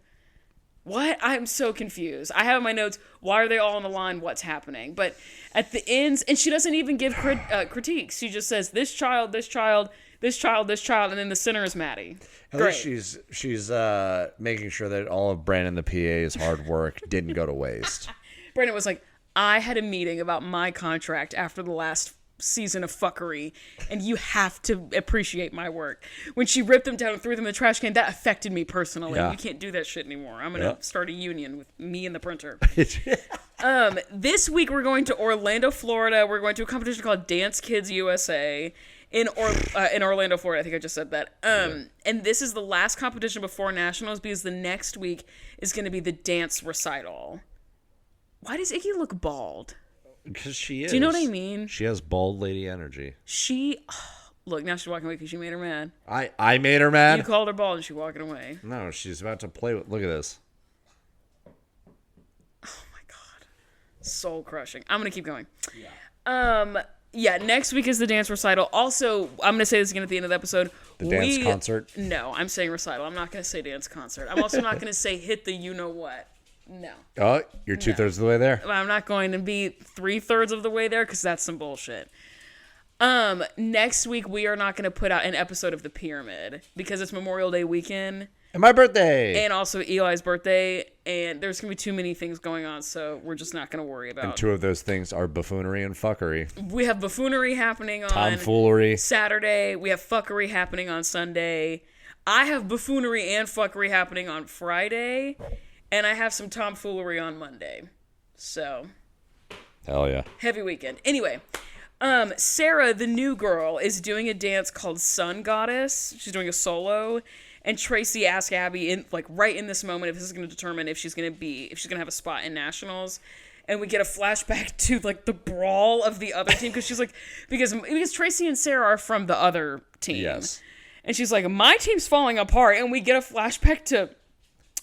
What? I'm so confused. I have in my notes, why are they all on the line? What's happening? But at the ends, and she doesn't even give critiques. She just says, this child, this child, this child, this child, and then the center is Maddie. At least she's making sure that all of Brandon the PA's hard work didn't go to waste. Brandon was like, I had a meeting about my contract after the last season of fuckery, and you have to appreciate my work. When she ripped them down and threw them in the trash can, that affected me personally. Yeah. You can't do that shit anymore. I'm gonna start a union with me and the printer. This week we're going to Orlando, Florida. We're going to a competition called Dance Kids USA in Orlando, Florida. I think I just said that. And this is the last competition before nationals because the next week is going to be the dance recital. Why does Iggy look bald? Because she is. Do you know what I mean? She has bald lady energy. Look, now she's walking away because you made her mad. I made her mad? You called her bald and she's walking away. No, she's about to play with... Look at this. Oh my god. Soul crushing. I'm going to keep going. Yeah, next week is the dance recital. Also, I'm going to say this again at the end of the episode. The dance concert? No, I'm saying recital. I'm not going to say dance concert. I'm also not going to say hit the you-know-what. No. Oh, you're 2/3 of the way there? I'm not going to be 3/3 of the way there because that's some bullshit. Next week, we are not going to put out an episode of The Pyramid because it's Memorial Day weekend. And my birthday! And also Eli's birthday. And there's going to be too many things going on, so we're just not going to worry about. And two of those things are buffoonery and fuckery. We have buffoonery happening on Tomfoolery. Saturday. We have fuckery happening on Sunday. I have buffoonery and fuckery happening on Friday. And I have some tomfoolery on Monday. So. Hell yeah. Heavy weekend. Anyway. Sarah, the new girl, is doing a dance called Sun Goddess. She's doing a solo. And Tracy asks Abby right in this moment if this is going to determine if she's going to have a spot in nationals. And we get a flashback to like the brawl of the other team because she's like, because Tracy and Sarah are from the other team. Yes. And she's like, my team's falling apart. And we get a flashback to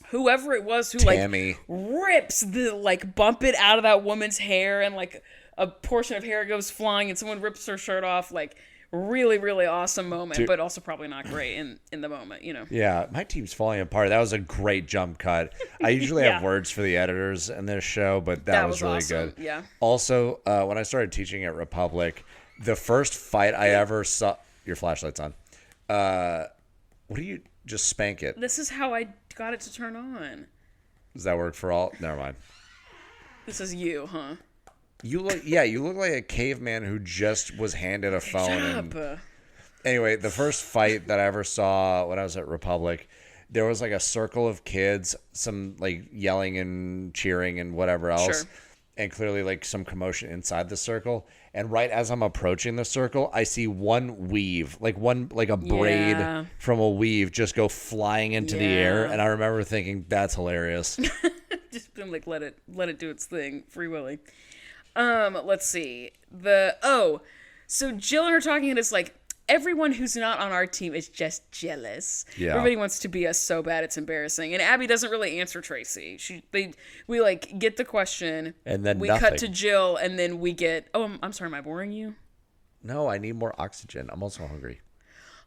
whoever it was who Tammy. rips the bump it out of that woman's hair, and like a portion of hair goes flying and someone rips her shirt off. Like, really, really awesome moment, Dude. but also probably not great in the moment, you know. Yeah, my team's falling apart. That was a great jump cut. I usually have words for the editors in this show, but that was really awesome. good. Yeah. Also, when I started teaching at Republic, the first fight I ever saw... Your flashlight's on. What do you... Just spank it. This is how I got it to turn on. Does that work for all? Never mind. This is you, huh? You look like a caveman who just was handed a phone. Anyway, the first fight that I ever saw when I was at Republic, there was like a circle of kids, some like yelling and cheering and whatever else. Sure. And clearly like some commotion inside the circle. And right as I'm approaching the circle, I see one weave, like a braid from a weave just go flying into the air. And I remember thinking, that's hilarious. Just been like, let it do its thing. Free Willy. Let's see. So Jill and her talking head is like, everyone who's not on our team is just jealous. Yeah. Everybody wants to be us so bad it's embarrassing. And Abby doesn't really answer Tracy. We like get the question, and then we nothing. cut to Jill, and then we get, I'm sorry, am I boring you? No, I need more oxygen. I'm also hungry.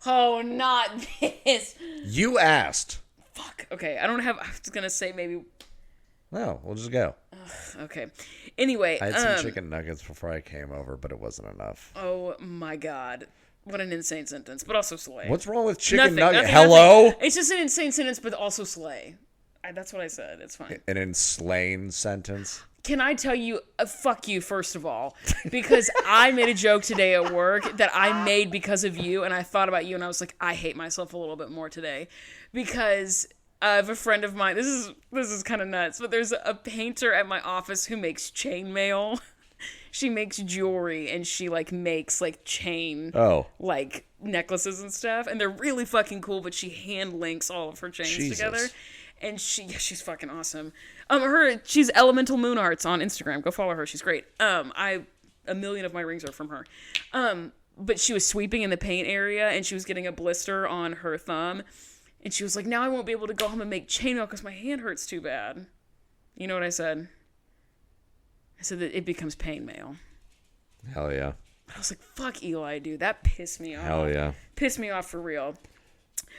Oh, not this. You asked. Fuck. Okay, I was gonna say maybe. No, we'll just go. Okay. Anyway, I had some chicken nuggets before I came over, but it wasn't enough. Oh my god. What an insane sentence, but also slay. What's wrong with chicken nugget? Nothing. Hello? It's just an insane sentence, but also slay. That's what I said. It's fine. An insane sentence? Can I tell you, fuck you, first of all, because I made a joke today at work that I made because of you, and I thought about you, and I was like, I hate myself a little bit more today, because I have a friend of mine, this is kind of nuts, but there's a painter at my office who makes chainmail. She makes jewelry, and she makes chain necklaces and stuff, and they're really fucking cool, but she hand links all of her chains together. And she's fucking awesome. She's Elemental Moon Arts on Instagram. Go follow her. She's great. A million of my rings are from her. But she was sweeping in the paint area, and she was getting a blister on her thumb, and she was like, now I won't be able to go home and make chainmail because my hand hurts too bad. You know what I said? I said that it becomes pain mail. Hell yeah. I was like, fuck Eli, dude. That pissed me off. Hell yeah. Pissed me off for real.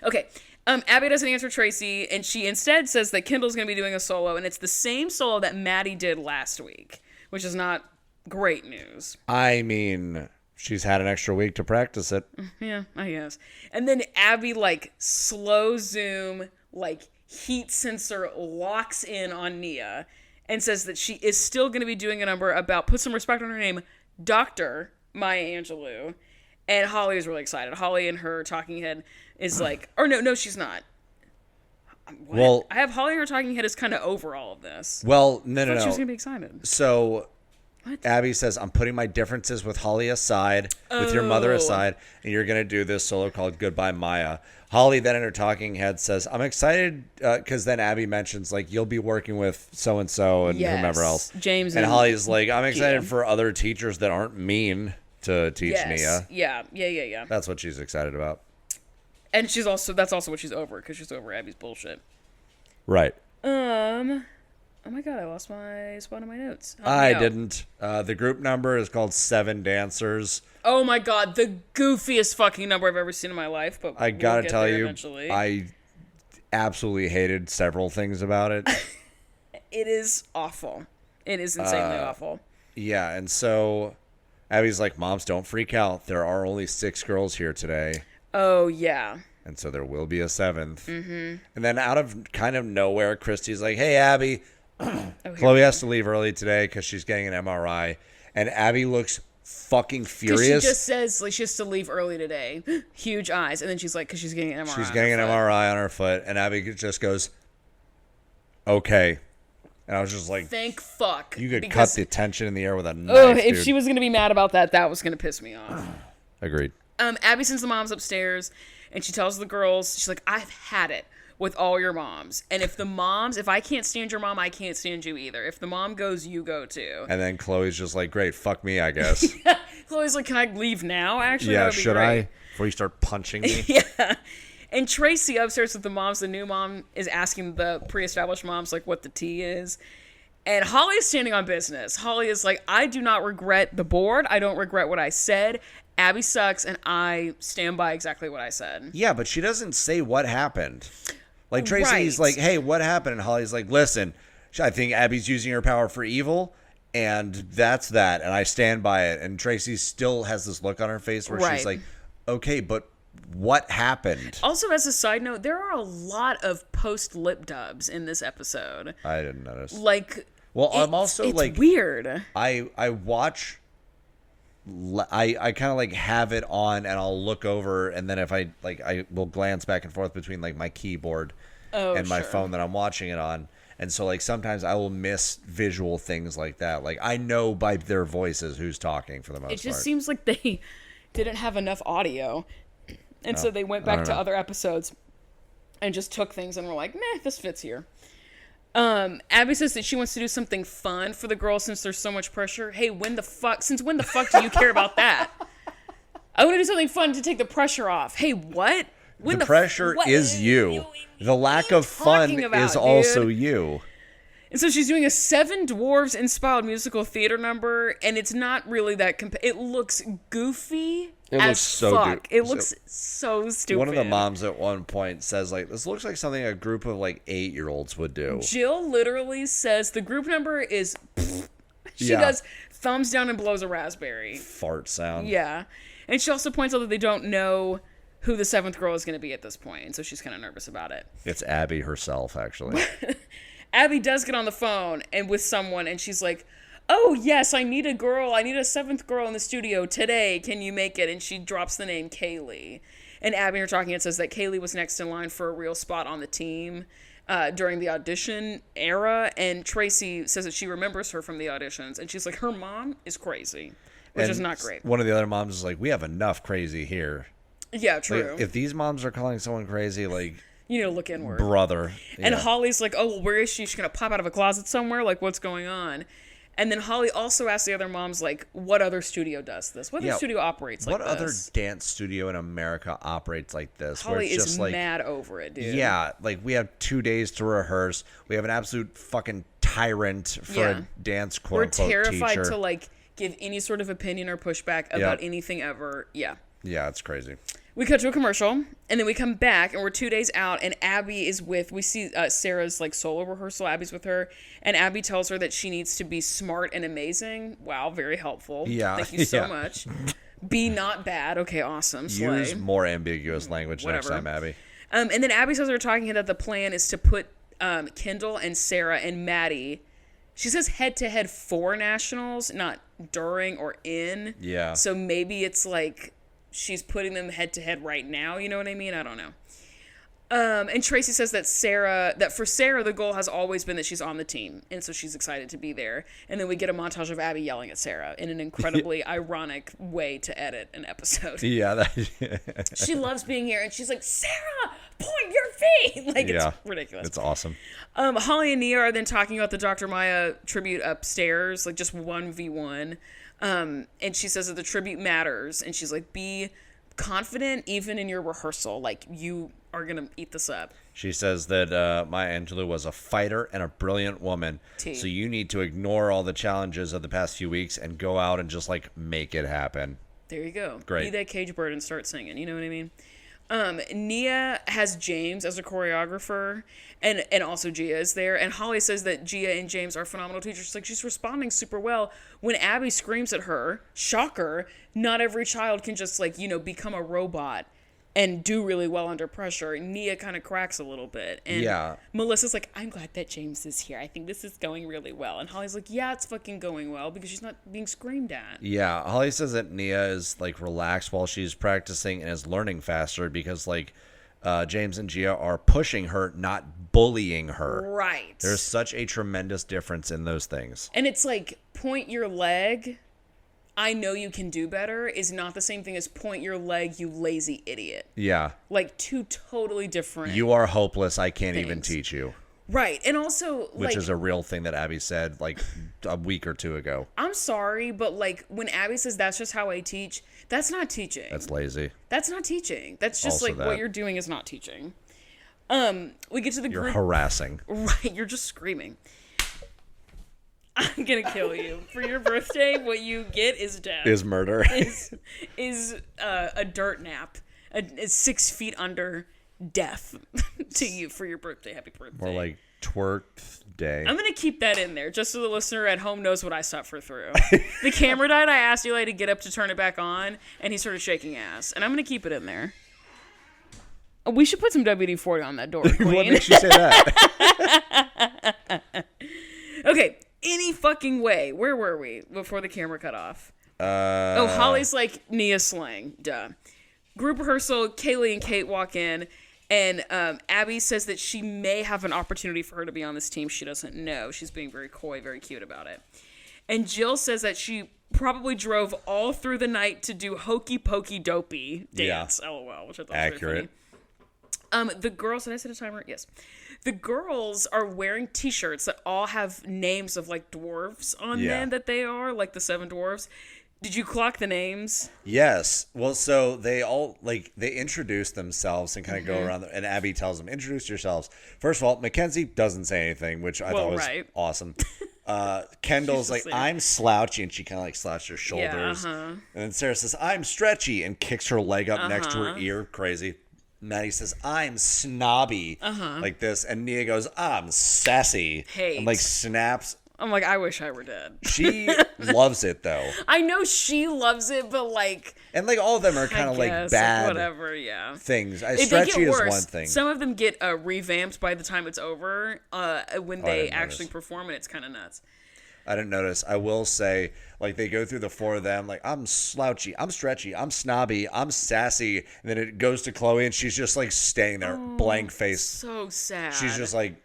Okay. Abby doesn't answer Tracy, and she instead says that Kendall's going to be doing a solo, and it's the same solo that Maddie did last week, which is not great news. I mean, she's had an extra week to practice it. Yeah, I guess. And then Abby, slow zoom, heat sensor locks in on Nia and says that she is still going to be doing a number about, put some respect on her name, Dr. Maya Angelou. And Holly is really excited. Holly in her talking head is like, or no, she's not. What? Well, I have Holly in her talking head is kind of over all of this. Well, no. She was going to be excited. So what? Abby says, I'm putting my differences with Holly aside, with your mother aside, and you're going to do this solo called Goodbye Maya. Holly then in her talking head says, I'm excited because then Abby mentions, you'll be working with so-and-so and whomever else. James and Holly's like, I'm excited for other teachers that aren't mean to teach Nia. Yeah. That's what she's excited about. And that's also what she's over, because she's over Abby's bullshit. Right. Oh my god, I lost my spot in my notes. I didn't. The group number is called 7 Dancers. Oh my god, the goofiest fucking number I've ever seen in my life, but I gotta tell you, eventually. I absolutely hated several things about it. It is awful. It is insanely awful. Yeah, and so Abby's like, Moms, don't freak out. There are only 6 girls here today. Oh, yeah. And so there will be a 7th. Mm-hmm. And then out of kind of nowhere, Christy's like, hey, Abby, Chloe has to leave early today because she's getting an MRI. And Abby looks fucking furious. She just says she has to leave early today. Huge eyes. And then she's like, because she's getting an MRI. She's getting an MRI on her foot. And Abby just goes, okay. And I was just like, Thank fuck. you could because, cut the tension in the air with a knife, oh, if dude. she was gonna be mad about that, that was gonna piss me off. Agreed. Abby sends the moms upstairs, and she tells the girls, she's like, I've had it with all your moms. And if I can't stand your mom, I can't stand you either. If the mom goes, you go too. And then Chloe's just like, great, fuck me, I guess. Chloe's like, can I leave now? Actually, Yeah, that would be should great. I? Before you start punching me? Yeah. And Tracy upstairs with the moms, the new mom is asking the pre-established moms like what the tea is. And Holly is standing on business. Holly is like, I do not regret the board. I don't regret what I said. Abby sucks, and I stand by exactly what I said. Yeah, but she doesn't say what happened. Like, Tracy's Right. like, hey, what happened? And Holly's like, listen, I think Abby's using her power for evil, and that's that, and I stand by it. And Tracy still has this look on her face where Right. she's like, okay, but what happened? Also, as a side note, there are a lot of post-lip dubs in this episode. I didn't notice. Like, Well, I'm also, it's like, weird. I watch... I kind of like have it on and I'll look over, and then if I will glance back and forth between like my keyboard and my sure. phone that I'm watching it on. And so like sometimes I will miss visual things like that. Like I know by their voices who's talking for the most part. It just seems like they didn't have enough audio. And so they went back to other episodes and just took things and were like, nah, this fits here. Abby says that she wants to do something fun for the girls since there's so much pressure. Hey, since when the fuck do you care about that? I want to do something fun to take the pressure off. Hey, what? When the pressure what is you. The lack of fun talking about, is also dude? you. And so she's doing a Seven Dwarves inspired musical theater number, and it's not really that it looks goofy It as looks so fuck. goo- It looks so stupid. One of the moms at one point says like, this looks like something a group of like 8-year-olds would do. Jill literally says the group number is she Yeah. does thumbs down and blows a raspberry. Fart sound. Yeah. And she also points out that they don't know who the seventh girl is going to be at this point, and so she's kind of nervous about it. It's Abby herself, actually. Abby does get on the phone and with someone, and she's like, oh, yes, I need a seventh girl in the studio today. Can you make it? And she drops the name Kaylee. And Abby and her talking, it says that Kaylee was next in line for a real spot on the team during the audition era. And Tracy says that she remembers her from the auditions. And she's like, her mom is crazy, which is not great. One of the other moms is like, we have enough crazy here. Yeah, true. Like, if these moms are calling someone crazy, like, you need to look inward. brother. And Yeah. Holly's like, oh, well, where is she? She's going to pop out of a closet somewhere? Like, what's going on? And then Holly also asks the other moms, like, what other studio does this? What other studio operates like what this? other dance studio in America operates like this? where Holly it's is just like, mad over it, dude. yeah, like we have 2 days to rehearse. We have an absolute fucking tyrant for Yeah. a dance We're quote-unquote terrified teacher. to, like, give any sort of opinion or pushback about anything ever. Yeah. Yeah, it's crazy. We cut to a commercial, and then we come back, and we're 2 days out, and Abby is we see Sarah's, like, solo rehearsal. Abby's with her, and Abby tells her that she needs to be smart and amazing. Wow, very helpful. Yeah. Thank you so Yeah. much. Be not bad. Okay, awesome. Slay. Use more ambiguous language next Whatever. time, Abby. And then Abby says they're talking that the plan is to put Kendall and Sarah and Maddie, she says head-to-head for nationals, not during or in. Yeah. So maybe it's like she's putting them head-to-head right now, you know what I mean? I don't know. And Tracy says that for Sarah, the goal has always been that she's on the team, and so she's excited to be there. And then we get a montage of Abby yelling at Sarah in an incredibly ironic way to edit an episode. Yeah. She loves being here, and she's like, Sarah, point your feet! Like, Yeah. it's ridiculous. It's awesome. Holly and Nia are then talking about the Dr. Maya tribute upstairs, like just 1v1. And she says that the tribute matters, and she's like, be confident even in your rehearsal. Like, you are going to eat this up. She says that Maya Angelou was a fighter and a brilliant woman. Tea. So you need to ignore all the challenges of the past few weeks and go out and just, like, make it happen. There you go. Great. Be that cage bird and start singing. You know what I mean? Nia has James as a choreographer, and also Gia is there. And Holly says that Gia and James are phenomenal teachers. Like, she's responding super well. When Abby screams at her, shocker, not every child can just, like, you know, become a robot and do really well under pressure. Nia kind of cracks a little bit. And Yeah. Melissa's like, I'm glad that James is here. I think this is going really well. And Holly's like, yeah, it's fucking going well because she's not being screamed at. Yeah, Holly says that Nia is, like, relaxed while she's practicing and is learning faster because, like, James and Gia are pushing her, not bullying her. Right. There's such a tremendous difference in those things. And it's like, point your leg, I know you can do better, is not the same thing as point your leg, you lazy idiot. Yeah. Like, two totally different. You are hopeless. I can't even things. teach you. Right. And also, Which is a real thing that Abby said like a week or two ago. I'm sorry, but like when Abby says that's just how I teach, that's not teaching. That's lazy. That's not teaching. That's just Also like that. what you're doing is not teaching. We get to the You're group. harassing. Right, you're just screaming. I'm gonna kill you. For your birthday, what you get is death. Is murder. is a dirt nap. Is 6 feet under death to you for your birthday. Happy birthday. More like twerk day. I'm going to keep that in there just so the listener at home knows what I suffer through. The camera died. I asked Eli to get up to turn it back on, and he started shaking ass. And I'm going to keep it in there. We should put some WD-40 on that door, Queen. What makes you say that? Okay, any fucking way. Where were we before the camera cut off? Holly's like Nia slang. Duh. Group rehearsal, Kaylee and Kate walk in, and Abby says that she may have an opportunity for her to be on this team. She doesn't know. She's being very coy, very cute about it. And Jill says that she probably drove all through the night to do hokey pokey dopey dance. Yeah. LOL, which I thought was accurate. very funny. The girls, did I set a timer? Yes. The girls are wearing t-shirts that all have names of like dwarves on them that they are, like the 7 dwarves. Did you clock the names? Yes. Well, so they all they introduce themselves and kind of go around, and Abby tells them, "Introduce yourselves." First of all, Mackenzie doesn't say anything, which I thought was awesome. Kendall's like, "I'm slouchy," and she kind of like slouched her shoulders. And then Sarah says, "I'm stretchy," and kicks her leg up next to her ear, crazy. Maddie says, "I'm snobby," like this, and Nia goes, "I'm sassy," and like snaps. I'm like, I wish I were dead. She loves it though. I know she loves it, but like, and like all of them are kind of like bad, whatever, things. Stretchy is one thing. Some of them get revamped by the time it's over. When they actually perform, and it's kind of nuts. I didn't notice. I will say, like, they go through the 4 of them, like, I'm slouchy, I'm stretchy, I'm snobby, I'm sassy, and then it goes to Chloe, and she's just like staying there, blank face. So sad. She's just like.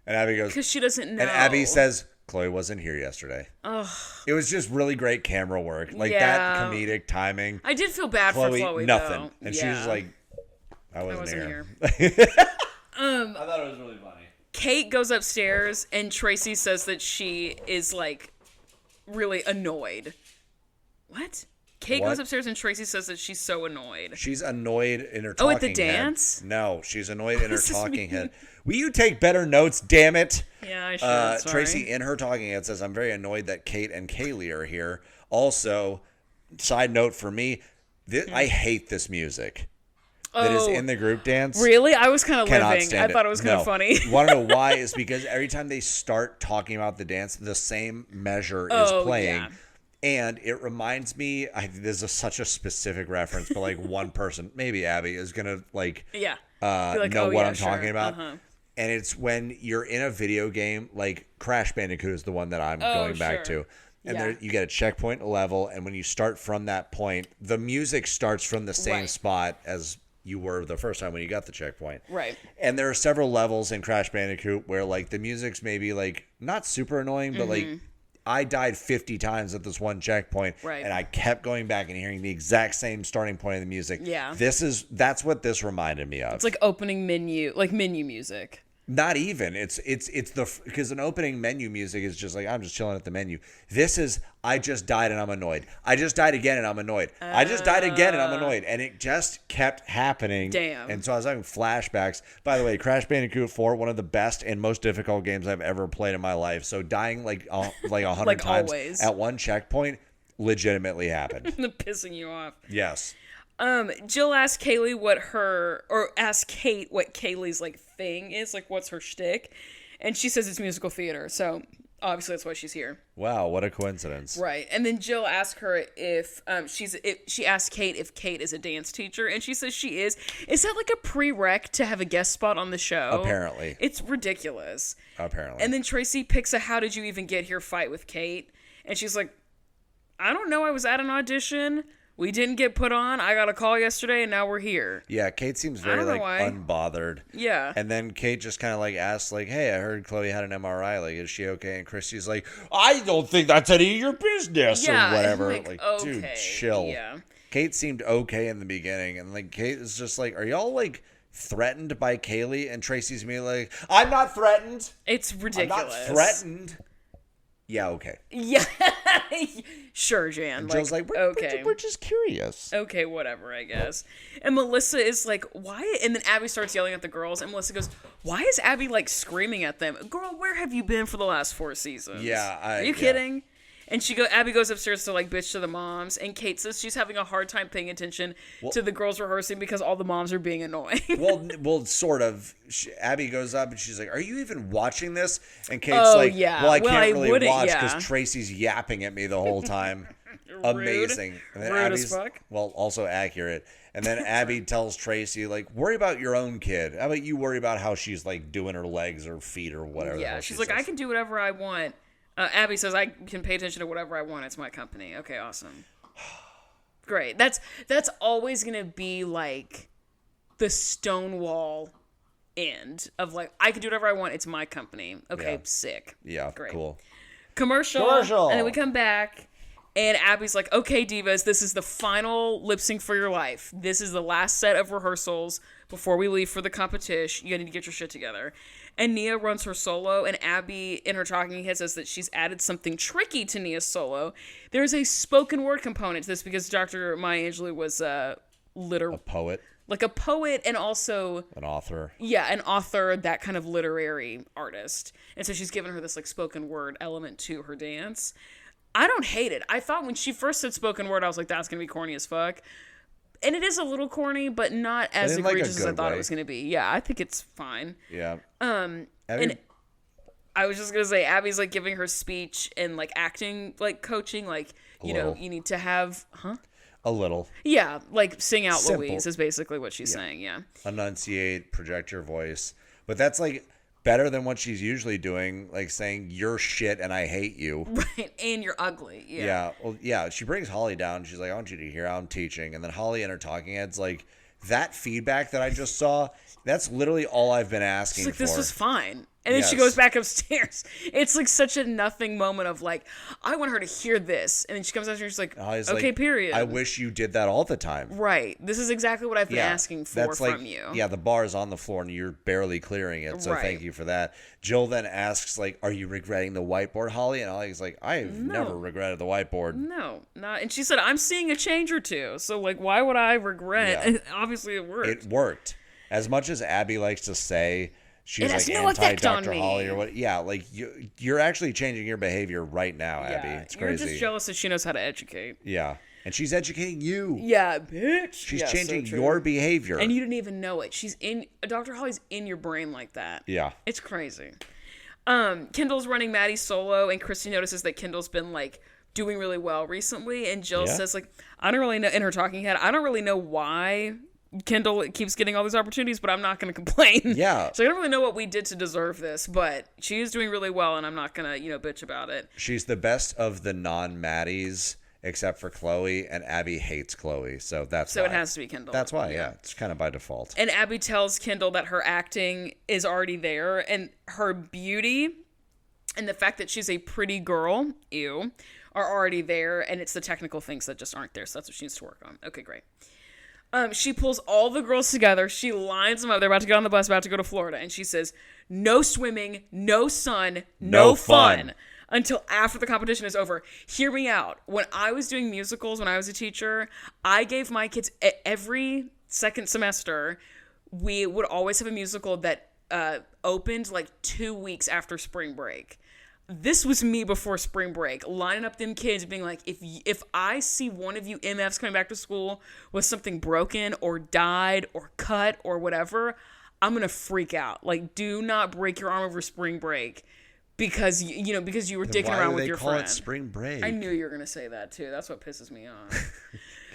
And Abby goes, because she doesn't know. And Abby says, Chloe wasn't here yesterday. Ugh. It was just really great camera work. Like that comedic timing. I did feel bad for Chloe, nothing. Though. And she was like, I wasn't here. I thought it was really funny. Kate goes upstairs and Tracy says that she is like really annoyed. What? Kate goes upstairs and Tracy says that she's so annoyed. She's annoyed in her talking head. At the dance? No, she's annoyed in her talking head. Will you take better notes, damn it? Yeah, I should. Sorry. Tracy, in her talking head, says, I'm very annoyed that Kate and Kaylee are here. Also, side note for me, I hate this music that is in the group dance. Really? I was kind of living. I thought it was kind of funny. Want to know why? Is because every time they start talking about the dance, the same measure is playing. Yeah. And it reminds me, this is such a specific reference, but like one person, maybe Abby, is going to know what I'm talking about. And it's when you're in a video game, like Crash Bandicoot is the one that I'm going back to. And there, you get a checkpoint level, and when you start from that point, the music starts from the same spot as you were the first time when you got the checkpoint. Right. And there are several levels in Crash Bandicoot where like the music's maybe like not super annoying, but like I died 50 times at this one checkpoint, and I kept going back and hearing the exact same starting point of the music. Yeah. That's what this reminded me of. It's like opening menu, like menu music. Not even. It's because an opening menu music is just like, I'm just chilling at the menu. This is, I just died and I'm annoyed. I just died again and I'm annoyed. I just died again and I'm annoyed. And it just kept happening. Damn. And so I was having flashbacks. By the way, Crash Bandicoot 4, one of the best and most difficult games I've ever played in my life. So dying like 100 times always. At one checkpoint legitimately happened. Pissing you off. Yes. Jill asked Kate what Kaylee's like thing is, like what's her shtick, and she says it's musical theater. So obviously that's why she's here. Wow, what a coincidence! Right, and then Jill asked her if she asked Kate if Kate is a dance teacher, and she says she is. Is that like a prereq to have a guest spot on the show? Apparently, it's ridiculous. Apparently, and then Tracy picks a "How did you even get here?" fight with Kate, and she's like, "I don't know. I was at an audition." We didn't get put on. I got a call yesterday, and now we're here. Yeah, Kate seems I very don't know like why. unbothered. Yeah. And then Kate just kind of like asks, like, "Hey, I heard Chloe had an MRI. Like, is she okay?" And Christy's like, "I don't think that's any of your business Yeah, or whatever." like, dude, okay, chill. yeah. Kate seemed okay in the beginning, and like Kate is just like, "Are y'all like threatened by Kaylee?" And Tracy's me like, "I'm not threatened. It's I'm ridiculous. not threatened." Yeah, okay. Yeah. Sure, Jan. And like, Jill's like, okay. we're just curious. Okay, whatever, I guess. And Melissa is like, why? And then Abby starts yelling at the girls, and Melissa goes, why is Abby, like, screaming at them? Girl, where have you been for the last 4 seasons? Yeah, Are you kidding? And Abby goes upstairs to, like, bitch to the moms, and Kate says she's having a hard time paying attention to the girls rehearsing because all the moms are being annoying. well, sort of. Abby goes up and she's like, "Are you even watching this?" And Kate's like, yeah. "Well, I Well, can't I really wouldn't, watch yeah. because Tracy's yapping at me the whole time." Amazing. And then Rude as Abby's, fuck. well, also accurate. And then Abby tells Tracy, like, "Worry about your own kid. How about you worry about how she's like doing her legs or feet or whatever." Yeah, she's like, says. I can do whatever I want. Abby says, I can pay attention to whatever I want. It's my company. Okay, awesome. Great. That's always going to be, like, the Stonewall end of, like, I can do whatever I want. It's my company. Okay, Yeah. sick. Yeah, Great. cool. Commercial. And then we come back, and Abby's like, okay, divas, this is the final lip sync for your life. This is the last set of rehearsals before we leave for the competition. You need to get your shit together. And Nia runs her solo, and Abby, in her talking head, says that she's added something tricky to Nia's solo. There's a spoken word component to this because Dr. Maya Angelou was A poet, like a poet and also an author. yeah, an author, that kind of literary artist. And so she's given her this like spoken word element to her dance. I don't hate it. I thought when she first said spoken word, I was like, that's going to be corny as fuck. And it is a little corny, but not as in, like, a egregious as I good thought way. it was going to be. Yeah, I think it's fine. Yeah. And I was just going to say, Abby's like giving her speech and like acting, like coaching, like, you know, little. you need to have, A little. Yeah, like sing out Simple. Louise is basically what she's saying, yeah. Enunciate, project your voice. But that's like better than what she's usually doing, like saying you're shit and I hate you. Right, and you're ugly, yeah. Yeah. Well, yeah, she brings Holly down. She's like, "I want you to hear how I'm teaching." And then Holly in her talking head's like, that feedback that I just saw, that's literally all I've been asking She's like, for. this was fine. And then she Yes. goes back upstairs. It's like such a nothing moment of like, I want her to hear this. And then she comes downstairs and she's like, Holly's okay, like, period. I wish you did that all the time. Right. This is exactly what I've been Yeah, asking for that's like, from you. Yeah, the bar is on the floor and you're barely clearing it. So Right. thank you for that. Jill then asks, like, "Are you regretting the whiteboard, Holly?" And Holly's like, "I have never regretted the whiteboard." No, not. And she said, I'm seeing a change or two. So like, why would I regret? Yeah. And obviously it worked. It worked. As much as Abby likes to say she's It has like no anti effect on Dr. me. Holly or what, yeah, like you're actually changing your behavior right now, Abby. Yeah, It's crazy. You're just jealous that she knows how to educate. Yeah. And she's educating you. Yeah, bitch. She's Yeah, so changing true. your behavior. And you didn't even know it. Dr. Holly's in your brain like that. Yeah. It's crazy. Kendall's running Maddie's solo, and Christy notices that Kendall's been like doing really well recently, and Jill Yeah. says like, I don't really know, in her talking head, I don't really know why Kendall keeps getting all these opportunities, but I'm not going to complain. Yeah. So I don't really know what we did to deserve this, but she is doing really well, and I'm not going to, bitch about it. She's the best of the non-Maddies except for Chloe, and Abby hates Chloe. So that's So why. it has to be Kendall. That's why, yeah. It's kind of by default. And Abby tells Kendall that her acting is already there, and her beauty and the fact that she's a pretty girl, are already there, and it's the technical things that just aren't there, so that's what she needs to work on. Okay, great. She pulls all the girls together. She lines them up. They're about to get on the bus, about to go to Florida, and she says, no swimming, no sun, no fun. Until after the competition is over. Hear me out. When I was doing musicals, when I was a teacher, I gave my kids every second semester, we would always have a musical that opened like 2 weeks after spring break. This was me before spring break, lining up them kids, being like, if I see one of you MFs coming back to school with something broken or died or cut or whatever, I'm gonna freak out. Like, do not break your arm over spring break because you were dicking Why around do with they your call friend. it spring break? I knew you were gonna say that too. That's what pisses me off.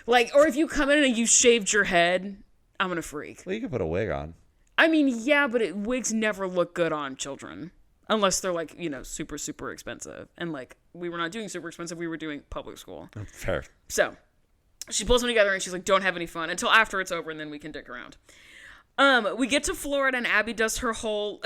Like, or if you come in and you shaved your head, I'm gonna freak. Well, you can put a wig on. I mean, yeah, but wigs never look good on children. Unless they're like, super, super expensive. And like, we were not doing super expensive. We were doing public school. Fair. So, She pulls them together and she's like, don't have any fun until after it's over and then we can dick around. We get to Florida and Abby does her whole...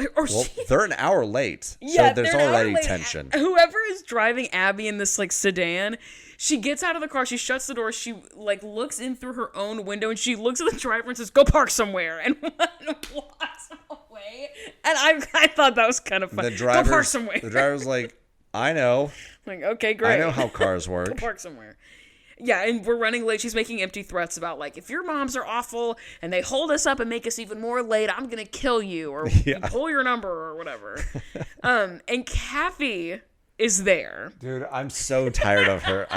They're an hour late, Yeah, so there's they're an hour already late. tension. Whoever is driving Abby in this, like, sedan, she gets out of the car, she shuts the door, she, like, looks in through her own window, and she looks at the driver and says, go park somewhere, and walks away. And I thought that was kind of funny. Go park somewhere. The driver's like, I know. Like, okay, great. I know how cars work. Go park somewhere. Yeah, and we're running late. She's making empty threats about, like, if your moms are awful and they hold us up and make us even more late, I'm going to kill you or pull your number or whatever. And Kathy is there. Dude, I'm so tired of her.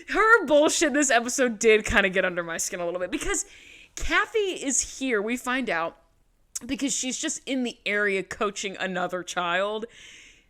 Her bullshit this episode did kind of get under my skin a little bit because Kathy is here, we find out, because she's just in the area coaching another child.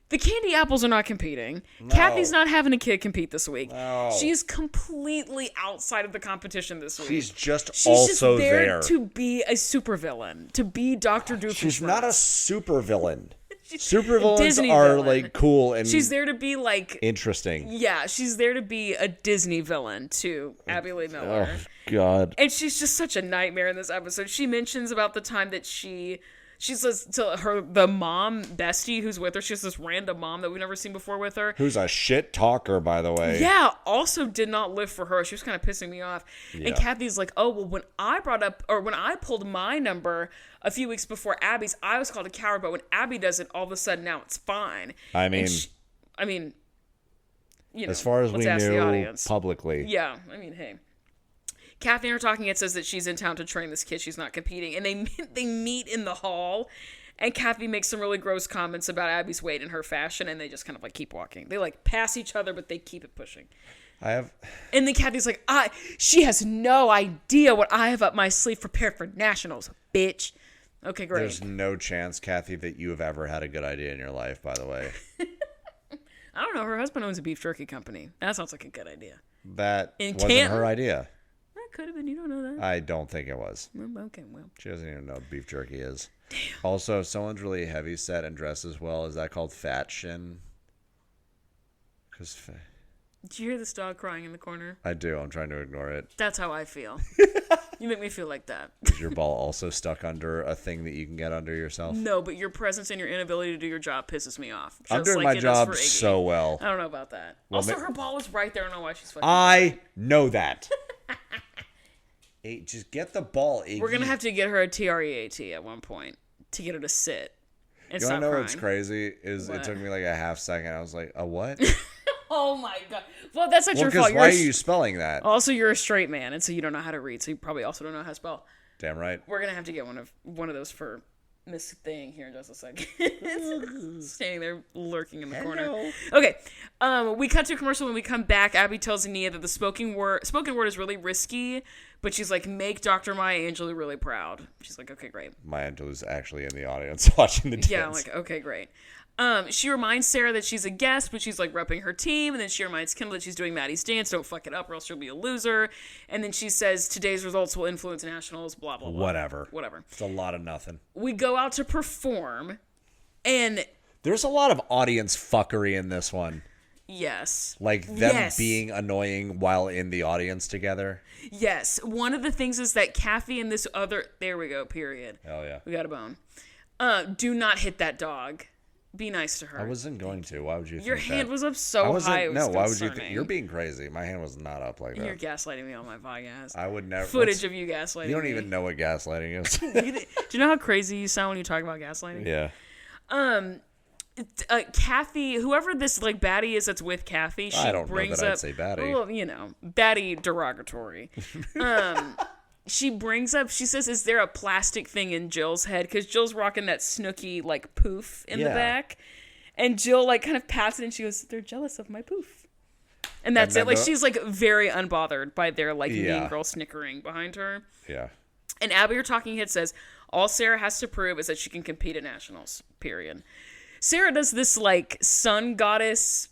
The Candy Apples are not competing. No. Kathy's not having a kid compete this week. No. She's completely outside of the competition this week. She's just also there to be a supervillain, to be Dr. Doofenshmirtz. She's not a supervillain. Supervillains Disney are villain. like cool and she's there to be like interesting. Yeah, she's there to be a Disney villain to Abby Lee Miller. Oh God. And she's just such a nightmare in this episode. She mentions about the time that she says to the mom bestie who's with her, she has this random mom that we've never seen before with her. Who's a shit talker, by the way. Yeah, also did not live for her. She was kind of pissing me off. Yeah. And Kathy's like, oh, well, when I pulled my number a few weeks before Abby's, I was called a coward, but when Abby does it, all of a sudden now it's fine. I mean, you know, as far as we knew publicly. Yeah, I mean, hey. Kathy and her talking, it says that she's in town to train this kid. She's not competing. And they meet in the hall. And Kathy makes some really gross comments about Abby's weight and her fashion. And they just kind of like keep walking. They like pass each other, but they keep it pushing. And then Kathy's like, she has no idea what I have up my sleeve prepared for nationals, bitch. Okay, great. There's no chance, Kathy, that you have ever had a good idea in your life, by the way. I don't know. Her husband owns a beef jerky company. That sounds like a good idea. That wasn't her idea. Could have been. You don't know that. I don't think it was. Okay, well. She doesn't even know what beef jerky is. Damn. Also, if someone's really heavy set and dresses well, is that called fat shin? Did you hear this dog crying in the corner? I do. I'm trying to ignore it. That's how I feel. You make me feel like that. Is your ball also stuck under a thing that you can get under yourself? No, but your presence and your inability to do your job pisses me off. I'm doing my job so well. I don't know about that. Well, also, her ball was right there. I don't know why she's fucking I know that. Hey, just get the ball, Iggy. We're going to have to get her a TREAT at one point to get her to sit and stop crying. You want to know what's crazy? It took me like a half second. I was like, a what? Oh my God. Well, that's not your fault. Because why are you spelling that? Also, you're a straight man, and so you don't know how to read, so you probably also don't know how to spell. Damn right. We're going to have to get one of those for Miss Thing here in just a second. Standing there lurking in the corner. Okay. We cut to a commercial. When we come back, Abby tells Nia that the spoken word is really risky, but she's like, make Dr. Maya Angelou really proud. She's like, okay, great. Maya Angelou's actually in the audience watching the dance. Yeah, I'm like, okay, great. She reminds Sarah that she's a guest, but she's like repping her team. And then she reminds Kendall that she's doing Maddie's dance. Don't fuck it up or else she'll be a loser. And then she says today's results will influence nationals, blah, blah, blah. Whatever. It's a lot of nothing. We go out to perform and... There's a lot of audience fuckery in this one. Yes. Like them being annoying while in the audience together. Yes. One of the things is that Kathy and this other... There we go, period. Hell yeah. We got a bone. Do not hit that dog. Be nice to her. I wasn't going to. Why would you think Your hand was up so high. It was why would you think? You're being crazy. My hand was not up like that. You're gaslighting me on my podcast. I would never. Footage of you gaslighting me. You don't even know what gaslighting is. Do you know how crazy you sound when you talk about gaslighting? Yeah. Kathy, whoever this like baddie is that's with Kathy, she I don't brings know that up. I'd say baddie. Well, you know, baddie derogatory. She brings up, she says, is there a plastic thing in Jill's head? Because Jill's rocking that Snooki, like, poof in the back. And Jill, like, kind of pats it and she goes, they're jealous of my poof. And that's it. Like, she's, like, very unbothered by their, like, mean girl snickering behind her. Yeah. And Abby, her talking head, says, all Sarah has to prove is that she can compete at nationals, period. Sarah does this, like, sun goddess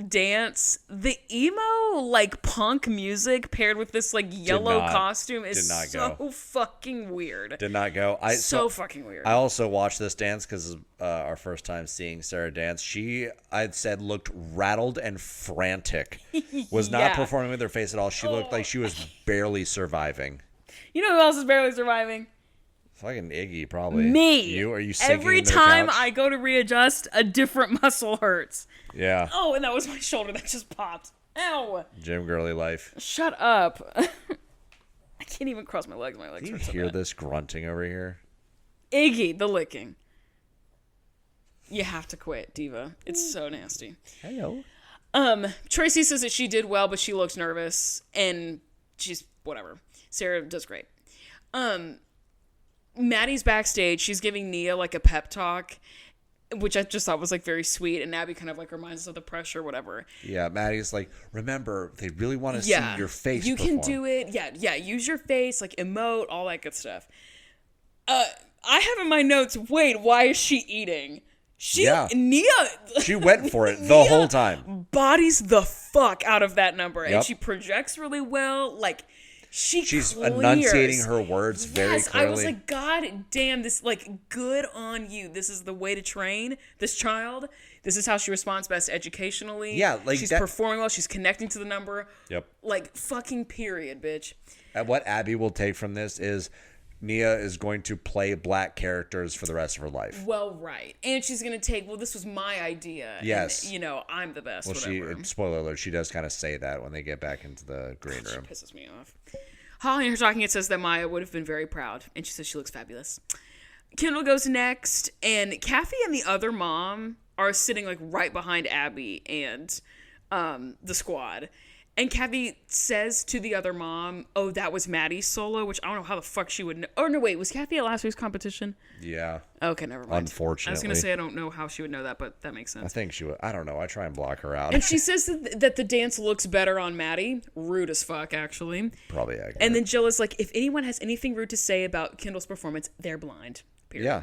dance. The emo like punk music paired with this like yellow costume is so fucking weird. Did not go. So fucking weird. I also watched this dance because our first time seeing Sarah dance. She, I'd said, looked rattled and frantic. Was not performing with her face at all. She looked like she was barely surviving. You know who else is barely surviving? Fucking Iggy, probably. Me. You? Are you sinking Every into the time couch? I go to readjust, a different muscle hurts. Yeah. Oh, and that was my shoulder that just popped. Ow. Gym girly life. Shut up. I can't even cross my legs. My legs Do you hurt so hear bad. this grunting over here? Iggy, the licking. You have to quit, Diva. It's so nasty. Hello. Tracy says that she did well, but she looks nervous, and she's whatever. Sarah does great. Maddie's backstage. She's giving Nia like a pep talk, which I just thought was like very sweet, and Abby kind of like reminds us of the pressure, whatever. Yeah, Maddie's like, remember, they really want to see your face. You perform. can do it. Yeah. Use your face, like emote, all that good stuff. I have in my notes. Wait, why is she eating? Nia. She went for it the whole time. Bodies the fuck out of that number, and Yep. she projects really well. Like she's clears. Enunciating her words very clearly. I was like, God damn, this like good on you. This is the way to train this child. This is how she responds best educationally. Yeah, like she's that- performing well. She's connecting to the number. Yep. Like fucking period, bitch. And what Abby will take from this is Nia is going to play black characters for the rest of her life. Well, right. And she's going to take, well, this was my idea. Yes. And, I'm the best, Well, whatever. spoiler alert, she does kind of say that when they get back into the green room. She pisses me off. Holly in her talking, it says that Maya would have been very proud. And she says she looks fabulous. Kendall goes next. And Kathy and the other mom are sitting like right behind Abby and the squad. And Kathy says to the other mom, oh, that was Maddie's solo, which I don't know how the fuck she would know. Oh, no, wait, was Kathy at last week's competition? Yeah. Okay, never mind. Unfortunately. I was going to say I don't know how she would know that, but that makes sense. I think she would. I don't know. I try and block her out. And she says that the dance looks better on Maddie. Rude as fuck, actually. Probably accurate. And then Jill is like, if anyone has anything rude to say about Kendall's performance, they're blind. Period. Yeah.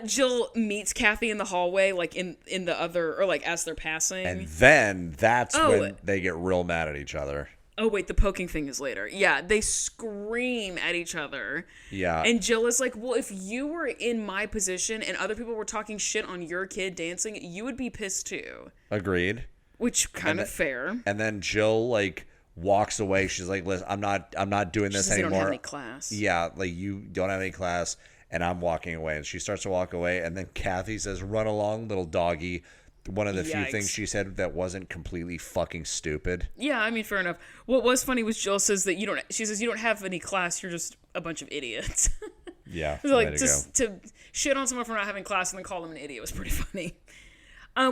Jill meets Kathy in the hallway, like in the other, or like as they're passing. And then that's when they get real mad at each other. Oh, wait, the poking thing is later. Yeah, they scream at each other. Yeah. And Jill is like, well, if you were in my position and other people were talking shit on your kid dancing, you would be pissed too. Agreed. Which kind of fair. And then Jill like walks away. She's like, listen, I'm not doing this She says anymore. you don't have any class. Yeah, like you don't have any class, and I'm walking away. And she starts to walk away, and then Kathy says, run along, little doggy. One of the few things she said that wasn't completely fucking stupid. Yeah, I mean, fair enough. What was funny was Jill says that she says you don't have any class, you're just a bunch of idiots. Yeah. So like just to shit on someone for not having class and then call them an idiot was pretty funny.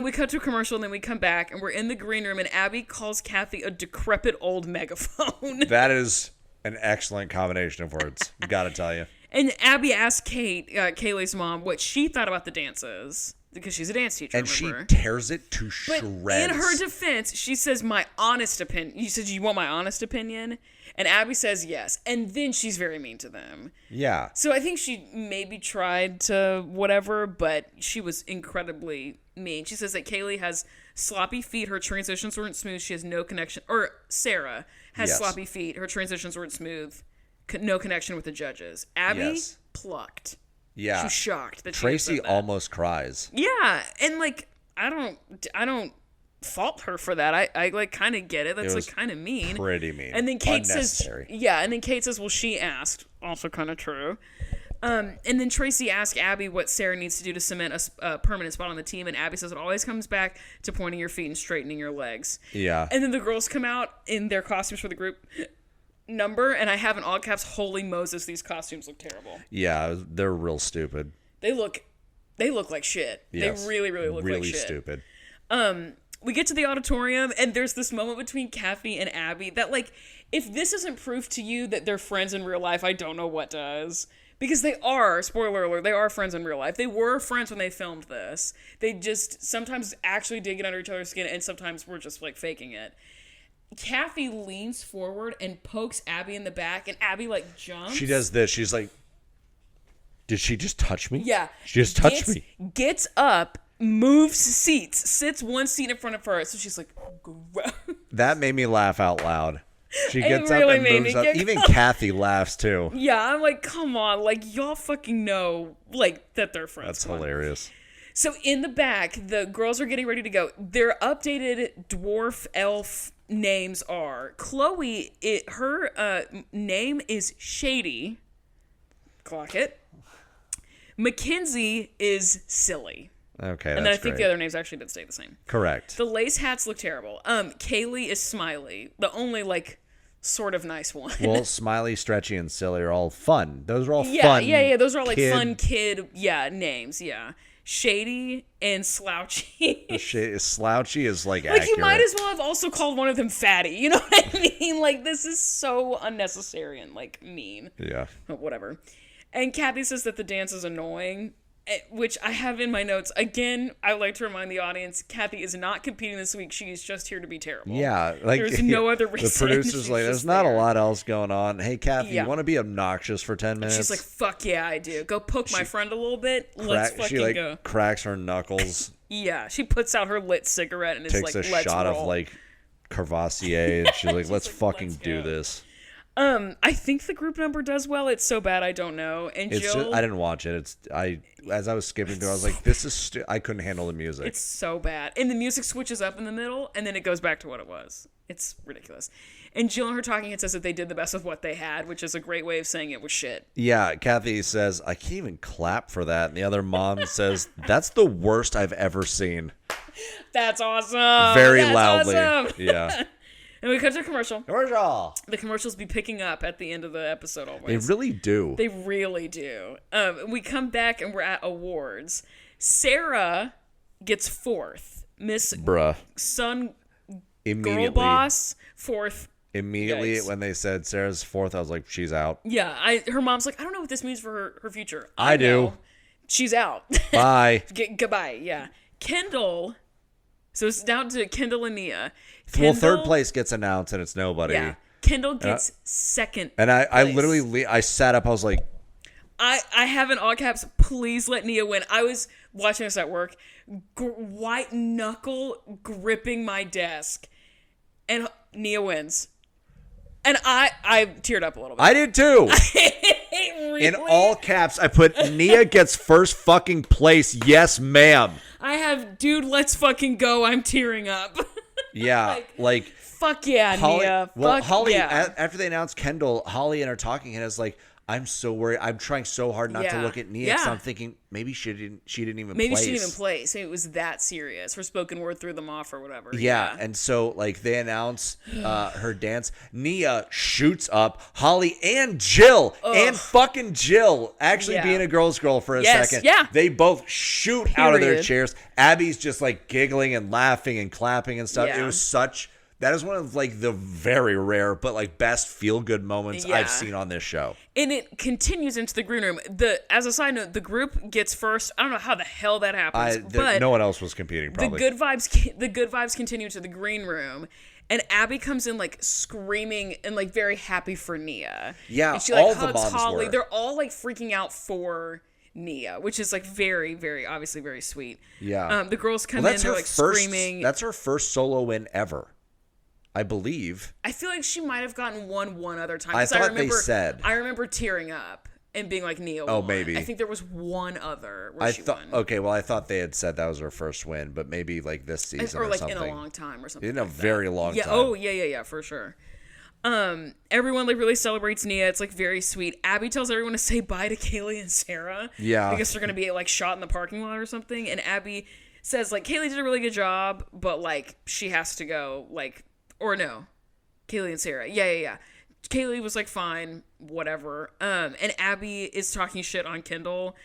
We cut to a commercial and then we come back and we're in the green room and Abby calls Kathy a decrepit old megaphone. That is an excellent combination of words. Gotta tell you. And Abby asked Kaylee's mom, what she thought about the dances. Because she's a dance teacher, and remember? she tears it to But shreds. in her defense, she says, my honest opinion. You said, you want my honest opinion? And Abby says yes. And then she's very mean to them. Yeah. So I think she maybe tried to whatever, but she was incredibly mean. She says that Kaylee has sloppy feet. Her transitions weren't smooth. She has no connection. Or Sarah has sloppy feet. Her transitions weren't smooth. No connection with the judges. Abby plucked. Yeah. She's shocked that Tracy she said that. almost cries. Yeah, and like I don't fault her for that. I like kind of get it. That's like kind of mean. Pretty mean. And then Kate Unnecessary. says, and then Kate says, well, she asked. Also kind of true. And then Tracy asked Abby what Sarah needs to do to cement a permanent spot on the team, and Abby says it always comes back to pointing your feet and straightening your legs. Yeah. And then the girls come out in their costumes for the group number, and I have in all caps, holy Moses, these costumes look terrible. Yeah, they're real stupid. They look like shit. Yes. They really look like shit. Stupid. We get to the auditorium and there's this moment between Kathy and Abby that like, if this isn't proof to you that they're friends in real life, I don't know what does. Because they are, spoiler alert, they are friends in real life. They were friends when they filmed this. They just sometimes actually did get under each other's skin and sometimes we're just like faking it. Kathy leans forward and pokes Abby in the back and Abby like jumps. She does this. She's like, did she just touch me? Yeah. She just touched me. Gets up, moves seats, sits one seat in front of her. So she's like, gross. That made me laugh out loud. She It gets really up and made moves me up. giggle. Even Kathy laughs too. Yeah, I'm like, come on, like y'all fucking know, like that they're friends. That's Come on. hilarious. So in the back, the girls are getting ready to go. Their updated dwarf elf names are Chloe. Her name is Shady. Clock it. Mackenzie is Silly. Okay, And then I that's think great. the other names actually did stay the same. Correct. The lace hats look terrible. Kaylee is Smiley, the only like sort of nice one. Well, Smiley, Stretchy, and Silly are all fun. Those are all yeah, fun. yeah. Those are all like kid- fun kid, names. Yeah, Shady and Slouchy. Slouchy is like Like, accurate. you might as well have also called one of them Fatty. You know what I mean? Like, this is so unnecessary and like mean. Yeah. But whatever. And Kathy says that the dance is annoying, which I have in my notes. Again, I would like to remind the audience, Kathy is not competing this week. She is just here to be terrible. Yeah, like There's no other the reason. producer's She's like, there's just not there. a lot else going on. Hey, Kathy, Yeah. you want to be obnoxious for 10 minutes? She's like, fuck yeah, I do. Go poke my friend a little bit. Let's fucking she like go. cracks her knuckles, Yeah, she puts out her lit cigarette and is takes like, a let's shot roll. of like Courvoisier, and she's like, let's like, fucking let's do go. this. I think the group number does well. It's so bad I don't know. And It's Jill, just, I didn't watch it. As I was skipping through, I was like, this is I couldn't handle the music. it's so bad. And the music switches up in the middle, and then it goes back to what it was. It's ridiculous. And Jill in her talking head says that they did the best of what they had, which is a great way of saying it was shit. Yeah, Kathy says, I can't even clap for that. And the other mom says, that's the worst I've ever seen. That's awesome. Very That's loudly. awesome. Yeah. And we cut to a commercial. Commercial. The commercials be picking up at the end of the episode always. They really do. They really do. We come back and we're at awards. Sarah gets fourth. Miss Bruh. Sun Immediately. Girl Boss fourth. Immediately Yikes. when they said Sarah's fourth, I was like, she's out. Yeah, her mom's like, I don't know what this means for her future. I do. know. She's out. Bye. Goodbye. Yeah. Kendall. So it's down to Kendall and Nia. Well, third Kendall- place gets announced and it's nobody. Yeah. Kendall gets second. And I place. literally, I sat up, I was like, I have in all caps, please let Nia win. I was watching this at work, white knuckle gripping my desk, and Nia wins. And I teared up a little bit. I did too. Really? In all caps, I put Nia gets first fucking place. Yes, ma'am. I have, dude, let's fucking go. I'm tearing up. Yeah, like Fuck yeah, Holly. Nia. Well, Fuck Holly. yeah. After they announced Kendall, Holly in her talking head is like, "I'm so worried. I'm trying so hard not to Yeah. look at Nia. 'Cause Yeah. I'm thinking maybe she didn't even. Maybe place. she didn't even place. Maybe it was that serious. Her spoken word threw them off or whatever. Yeah, and so like they announce her dance. Nia shoots up. Holly and Jill and fucking Jill actually Yeah. being a girl's girl for a Yes, second. yeah. They both shoot out of their Period. chairs. Abby's just like giggling and laughing and clapping and stuff. Yeah. It was that is one of like the very rare but like best feel good moments Yeah. I've seen on this show. And it continues into the green room. As a side note, the group gets first. I don't know how the hell that happens, but No one else was competing. Probably. the good vibes continue to the green room. And Abby comes in like screaming and like very happy for Nia. Yeah, and she like all the hugs moms Holly. were. They're all like freaking out for Nia, which is like very, very obviously very sweet. Yeah. The girls come Well, in, they're like screaming. That's her first solo win ever, I believe. I feel like she might have gotten one other time. I 'cause thought they said. I remember tearing up and being like, Nia Oh, won. maybe. I think there was one other where I she thought won. okay, well I thought they had said that was her first win, but maybe like this season or like something. in a long time or something. In a like that. very long yeah, time. Oh yeah, for sure. Everyone like really celebrates Nia. It's like very sweet. Abby tells everyone to say bye to Kaylee and Sarah. Yeah. Because they're gonna be like shot in the parking lot or something. And Abby says like Kaylee did a really good job, but like she has to go. Like or no, Kaylee and Sarah. Yeah. Kaylee was like fine, whatever. And Abby is talking shit on Kendall.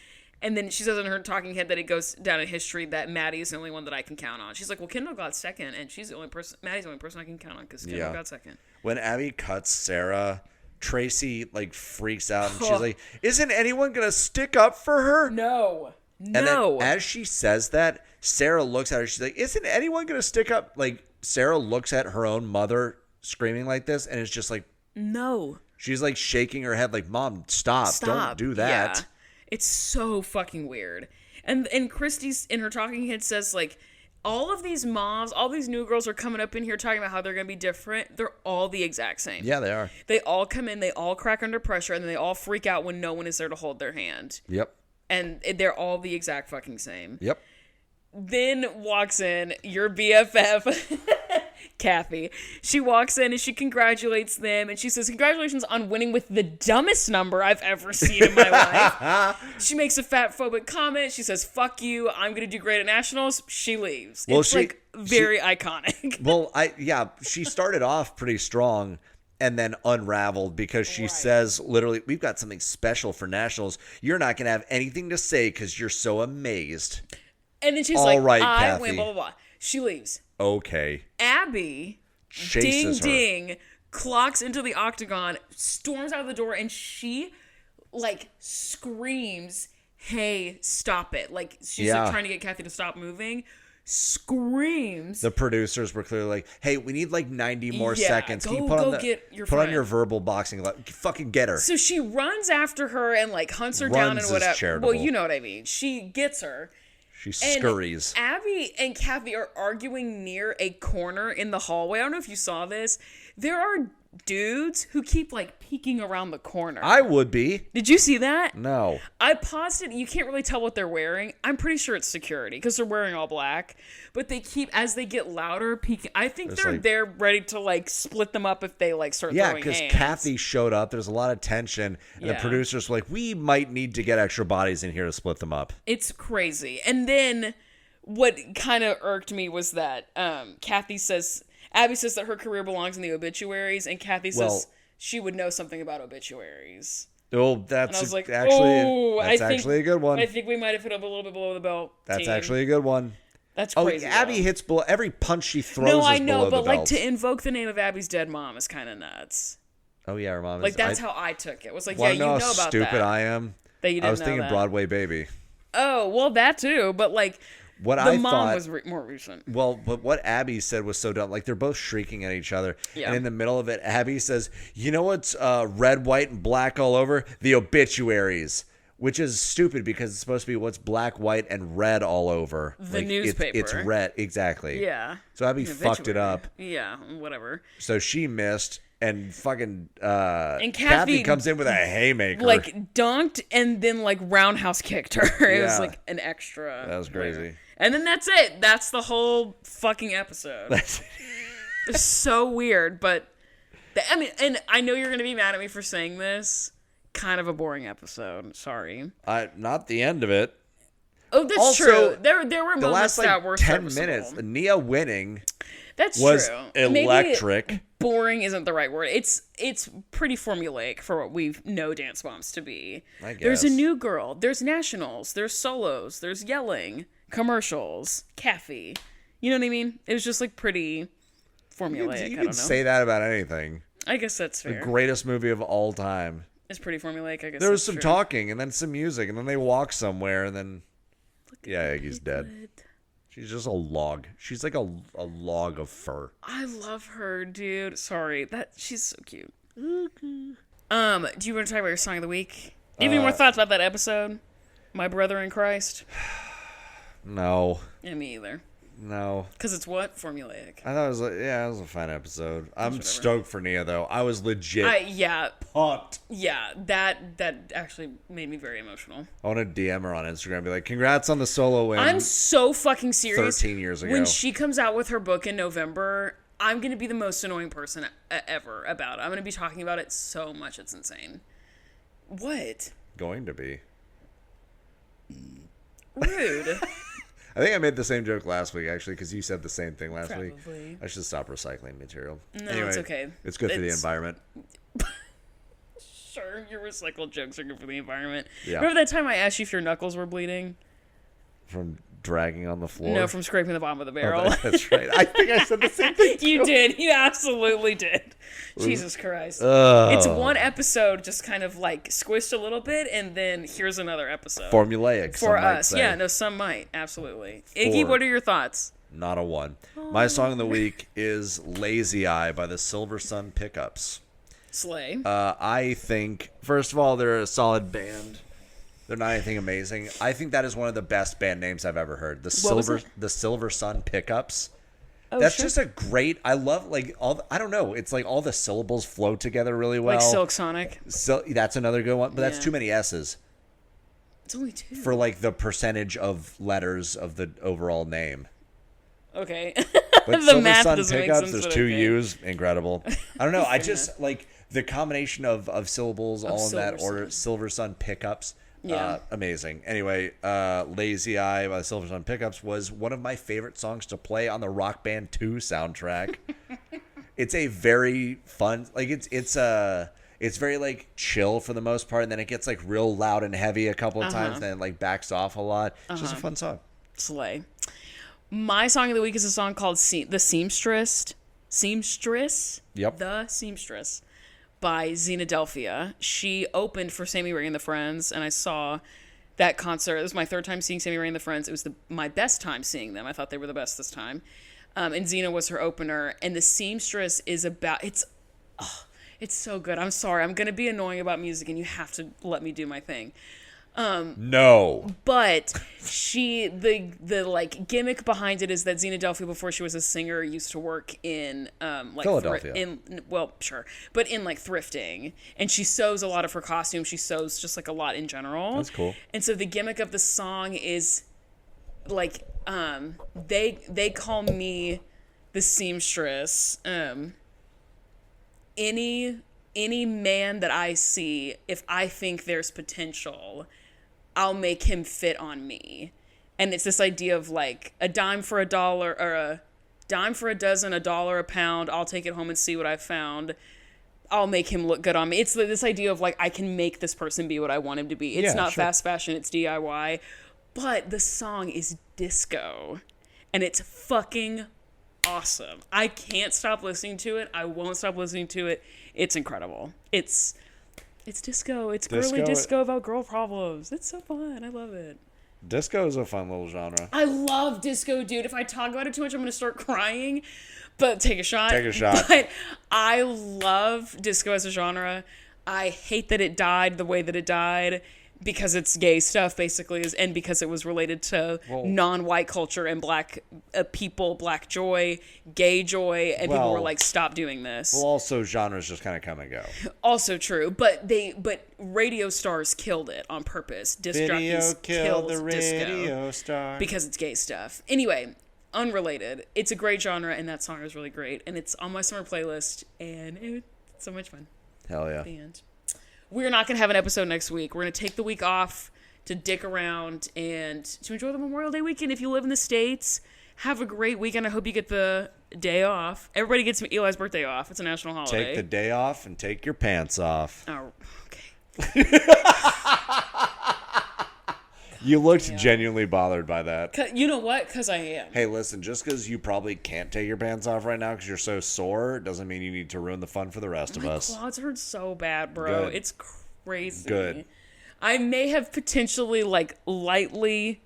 And then she says in her talking head that it goes down in history that Maddie is the only one that I can count on. She's like, well, Kendall got second, and she's the only person. Maddie's the only person I can count on because Kendall got second. When Abby cuts Sarah, Tracy like freaks out and she's like, "Isn't anyone gonna stick up for her?" No. And then as she says that, Sarah looks at her. She's like, "Isn't anyone gonna stick up?" Like Sarah looks at her own mother screaming like this, and it's just like, no. she's like shaking her head, like, "Mom, stop. Don't do that." Yeah. It's so fucking weird. And Christy's in her talking head says like, all of these moms, all these new girls are coming up in here talking about how they're going to be different. They're all the exact same. Yeah, they are. They all come in, they all crack under pressure, and then they all freak out when no one is there to hold their hand. Yep. And they're all the exact fucking same. Yep. Then walks in your BFF, Kathy. She walks in and she congratulates them, and she says, "Congratulations on winning with the dumbest number I've ever seen in my life." She makes a fat phobic comment. She says, "Fuck you, I'm gonna do great at nationals." She leaves. Well, it's very iconic. Well, she started off pretty strong and then unraveled because she says literally, "We've got something special for nationals. You're not gonna have anything to say because you're so amazed." And then she's All like, right, "I Kathy. win." Blah blah blah. She leaves. Okay. Abby, Chases her. ding, clocks into the octagon, storms out of the door, and she, screams, "Hey, stop it." She's trying to get Kathy to stop moving. Screams. The producers were clearly like, "Hey, we need 90 more seconds. Can you get your put on friend." your verbal boxing fucking get her." So she runs after her and hunts her Runs down and is whatever. charitable. Well, you know what I mean. She gets her. She scurries. And Abby and Kathy are arguing near a corner in the hallway. I don't know if you saw this. There are dudes who keep peeking around the corner. I would be. Did you see that? No. I paused it. You can't really tell what they're wearing. I'm pretty sure it's security because they're wearing all black. But they keep, as they get louder, peeking. I think they're there ready to split them up if they start throwing hands. Yeah, because Kathy showed up. There's a lot of tension. And the producers were like, "We might need to get extra bodies in here to split them up." It's crazy. And then what kind of irked me was that Abby says that her career belongs in the obituaries, and Kathy says she would know something about obituaries. Oh, that's And I was like, actually a good one. I think we might have hit up a little bit below the belt. That's actually a good one. That's crazy. Abby hits below every punch she throws. No, I is know, below but the belt. to invoke the name of Abby's dead mom is kind of nuts. Oh yeah, her mom is. That's how I took it. It was wanna you know how about stupid that. I am. That you didn't I was know thinking that. Broadway Baby. Oh well, that too. But What the I mom thought was more recent. Well, but what Abby said was so dumb. They're both shrieking at each other. Yeah. And in the middle of it, Abby says, "You know what's red, white, and black all over? The obituaries." Which is stupid because it's supposed to be what's black, white, and red all over. The newspaper. It's red. Exactly. Yeah. So Abby fucked it up. Yeah, whatever. So she missed. And fucking and Kathy comes in with a haymaker. Dunked and then roundhouse kicked her. It was Yeah. an extra. That was crazy. layer. And then that's it. That's the whole fucking episode. It's so weird, but and I know you're gonna be mad at me for saying this. Kind of a boring episode. Sorry. Not the end of it. Oh, that's Also, true. There were The moments last that were 10 serviceable. minutes, Nia winning That's was true. electric. Maybe boring isn't the right word. It's pretty formulaic for what we know Dance Moms to be. I guess. There's a new girl. There's nationals. There's solos. There's yelling. Commercials. Kathy. You know what I mean? It was just pretty formulaic. You I can don't know. say that about anything. I guess that's The fair. greatest movie of all time. It's pretty formulaic. I guess There was that's some true. talking and then some music and then they walk somewhere and then Iggy's dead. She's just a log. She's like a log of fur. I love her, dude. Sorry, she's so cute. Do you want to talk about your song of the week? Do you have any more thoughts about that episode? My brother in Christ. No. Yeah, me either. No. Because it's what? Formulaic. I thought it was it was a fine episode. I'm stoked for Nia though. I was legit pumped. Yeah, that actually made me very emotional. I want to DM her on Instagram and be like, "Congrats on the solo win." I'm so fucking serious. 13 years ago. When she comes out with her book in November, I'm going to be the most annoying person ever about it. I'm going to be talking about it so much. It's insane. What? Going to be. Rude. I think I made the same joke last week, actually, because you said the same thing last week. Probably. I should stop recycling material. No, anyway, it's okay. It's good for the environment. Sure, your recycled jokes are good for the environment. Yeah. Remember that time I asked you if your knuckles were bleeding? From dragging on the floor? No, from scraping the bottom of the barrel. Oh, that's right. I think I said the same thing. You did. You absolutely did. Jesus Christ. Oh. It's one episode just kind of squished a little bit, and then here's another episode. Formulaic, For some might us. say. Yeah, no, some might. Absolutely. Iggy, what are your thoughts? Not a one. My song of the week is Lazy Eye by the Silver Sun Pickups. Slay. I think, first of all, they're a solid band. They're not anything amazing. I think that is one of the best band names I've ever heard. What was it? The Silver Sun Pickups. Oh, That's sure. just a great. I love like I don't know. It's like all the syllables flow together really well. Like Silk Sonic. So that's another good one, but that's Yeah. too many S's It's only 2. for like the percentage of letters of the overall name. Okay. But The Silver math Sun doesn't make Pickups, sense, there's but 2 okay. U's, incredible. I don't know. I just like the combination of syllables, all in that Silver order. Sun. Silver Sun Pickups, Yeah. amazing. Anyway, Lazy Eye by Silver Sun Pickups was one of my favorite songs to play on the Rock Band 2 soundtrack. It's a very fun, like it's very like chill for the most part, and then it gets like real loud and heavy a couple of times, then it like backs off a lot. It's just a fun song. Slay. My song of the week is a song called The Seamstress. Seamstress? Yep. The Seamstress by Xenadelphia. She opened for Sammy Ray and the Friends, and I saw that concert. It was my 3rd time seeing Sammy Ray and the Friends. It was my best time seeing them. I thought they were the best this time. And Xena was her opener. And The Seamstress is about... It's so good. I'm sorry. I'm going to be annoying about music, and you have to let me do my thing. No. But the like gimmick behind it is that Xenadelphia, before she was a singer, used to work in like Philadelphia. Sure, but in like thrifting, and she sews a lot of her costumes. She sews just like a lot in general. That's cool. And so the gimmick of the song is like they call me the seamstress. Any man that I see, if I think there's potential, I'll make him fit on me. And it's this idea of like a dime for a dollar, or a dime for a dozen, $1 a pound. I'll take it home and see what I found. I'll make him look good on me. It's this idea of like, I can make this person be what I want him to be. It's Yeah, not sure. fast fashion, it's DIY. But the song is disco. And it's fucking awesome. I can't stop listening to it. I won't stop listening to it. It's incredible. It's disco. It's girly disco about girl problems. It's so fun. I love it. Disco is a fun little genre. I love disco, dude. If I talk about it too much, I'm going to start crying. But take a shot. Take a shot. But I love disco as a genre. I hate that it died the way that it died, because it's gay stuff, basically, and because it was related to non-white culture and black people, black joy, gay joy, and people were like, stop doing this. Well, also genres just kind of come and go. Also true, but radio stars killed it on purpose. Disc jockeys killed the radio star because it's gay stuff. Anyway, unrelated. It's a great genre, and that song is really great, and it's on my summer playlist, and it's so much fun. Hell yeah. The end. We're not going to have an episode next week. We're going to take the week off to dick around and to enjoy the Memorial Day weekend. If you live in the States, have a great weekend. I hope you get the day off. Everybody gets Eli's birthday off. It's a national holiday. Take the day off and take your pants off. Oh, okay. You looked genuinely bothered by that. You know what? Because I am. Hey, listen, just because you probably can't take your pants off right now because you're so sore doesn't mean you need to ruin the fun for the rest of My us. quads hurt so bad, bro. Good. It's crazy. Good. I may have potentially lightly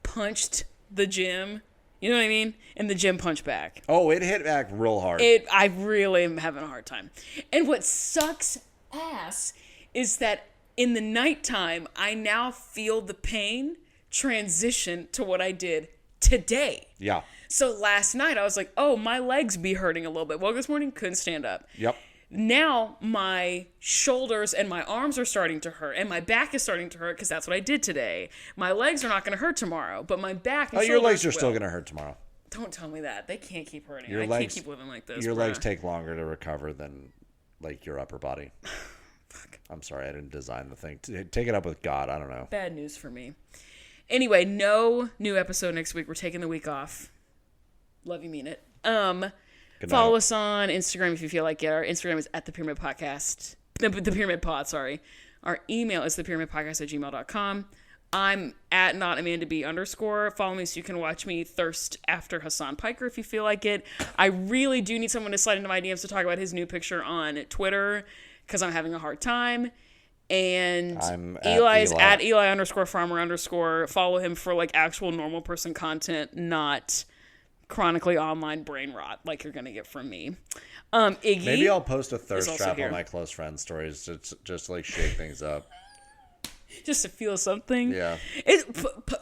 punched the gym. You know what I mean? And the gym punched back. Oh, it hit back real hard. I really am having a hard time. And what sucks ass is that in the nighttime, I now feel the pain transition to what I did today. Yeah. So last night I was like, oh, my legs be hurting a little bit. Woke this morning, couldn't stand up. Yep. Now my shoulders and my arms are starting to hurt, and my back is starting to hurt because that's what I did today. My legs are not going to hurt tomorrow, but my back and Oh, shoulders your legs are will. still going to hurt tomorrow. Don't tell me that. They can't keep hurting. Your I legs, can't keep living like this. Your bruh. legs take longer to recover than like your upper body. Fuck. I'm sorry, I didn't design the thing. Take it up with God. I don't know. Bad news for me. Anyway, no new episode next week. We're taking the week off. Love you, mean it. Good Follow night. us on Instagram if you feel like it. Our Instagram is at the Pyramid Podcast. The Pyramid Pod, sorry. Our email is thepyramidpodcast@gmail.com. I'm at @NotAmandaB_. Follow me so you can watch me thirst after Hassan Piker if you feel like it. I really do need someone to slide into my DMs to talk about his new picture on Twitter because I'm having a hard time. And I'm at Eli is Eli. at Eli_farmer_. Follow him for like actual normal person content, not chronically online brain rot like you're gonna get from me. Iggy. Maybe I'll post a thirst also trap here. on my close friend stories just to like shake things up. just to feel something. Yeah.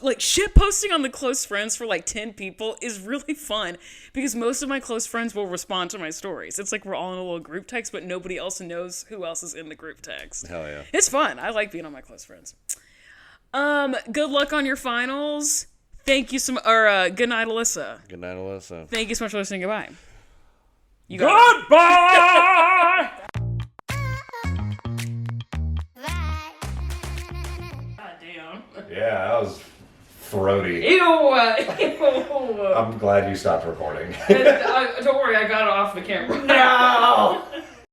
Like shit posting on the close friends for like 10 people is really fun because most of my close friends will respond to my stories. It's like we're all in a little group text, but nobody else knows who else is in the group text. Hell yeah. It's fun. I like being on my close friends. Good luck on your finals. Thank you good night, Alyssa. Good night, Alyssa. Thank you so much for listening. Goodbye. Goodbye! God damn. Yeah, that was throaty. Ew. I'm glad you stopped recording. Don't worry, I got it off the camera. No!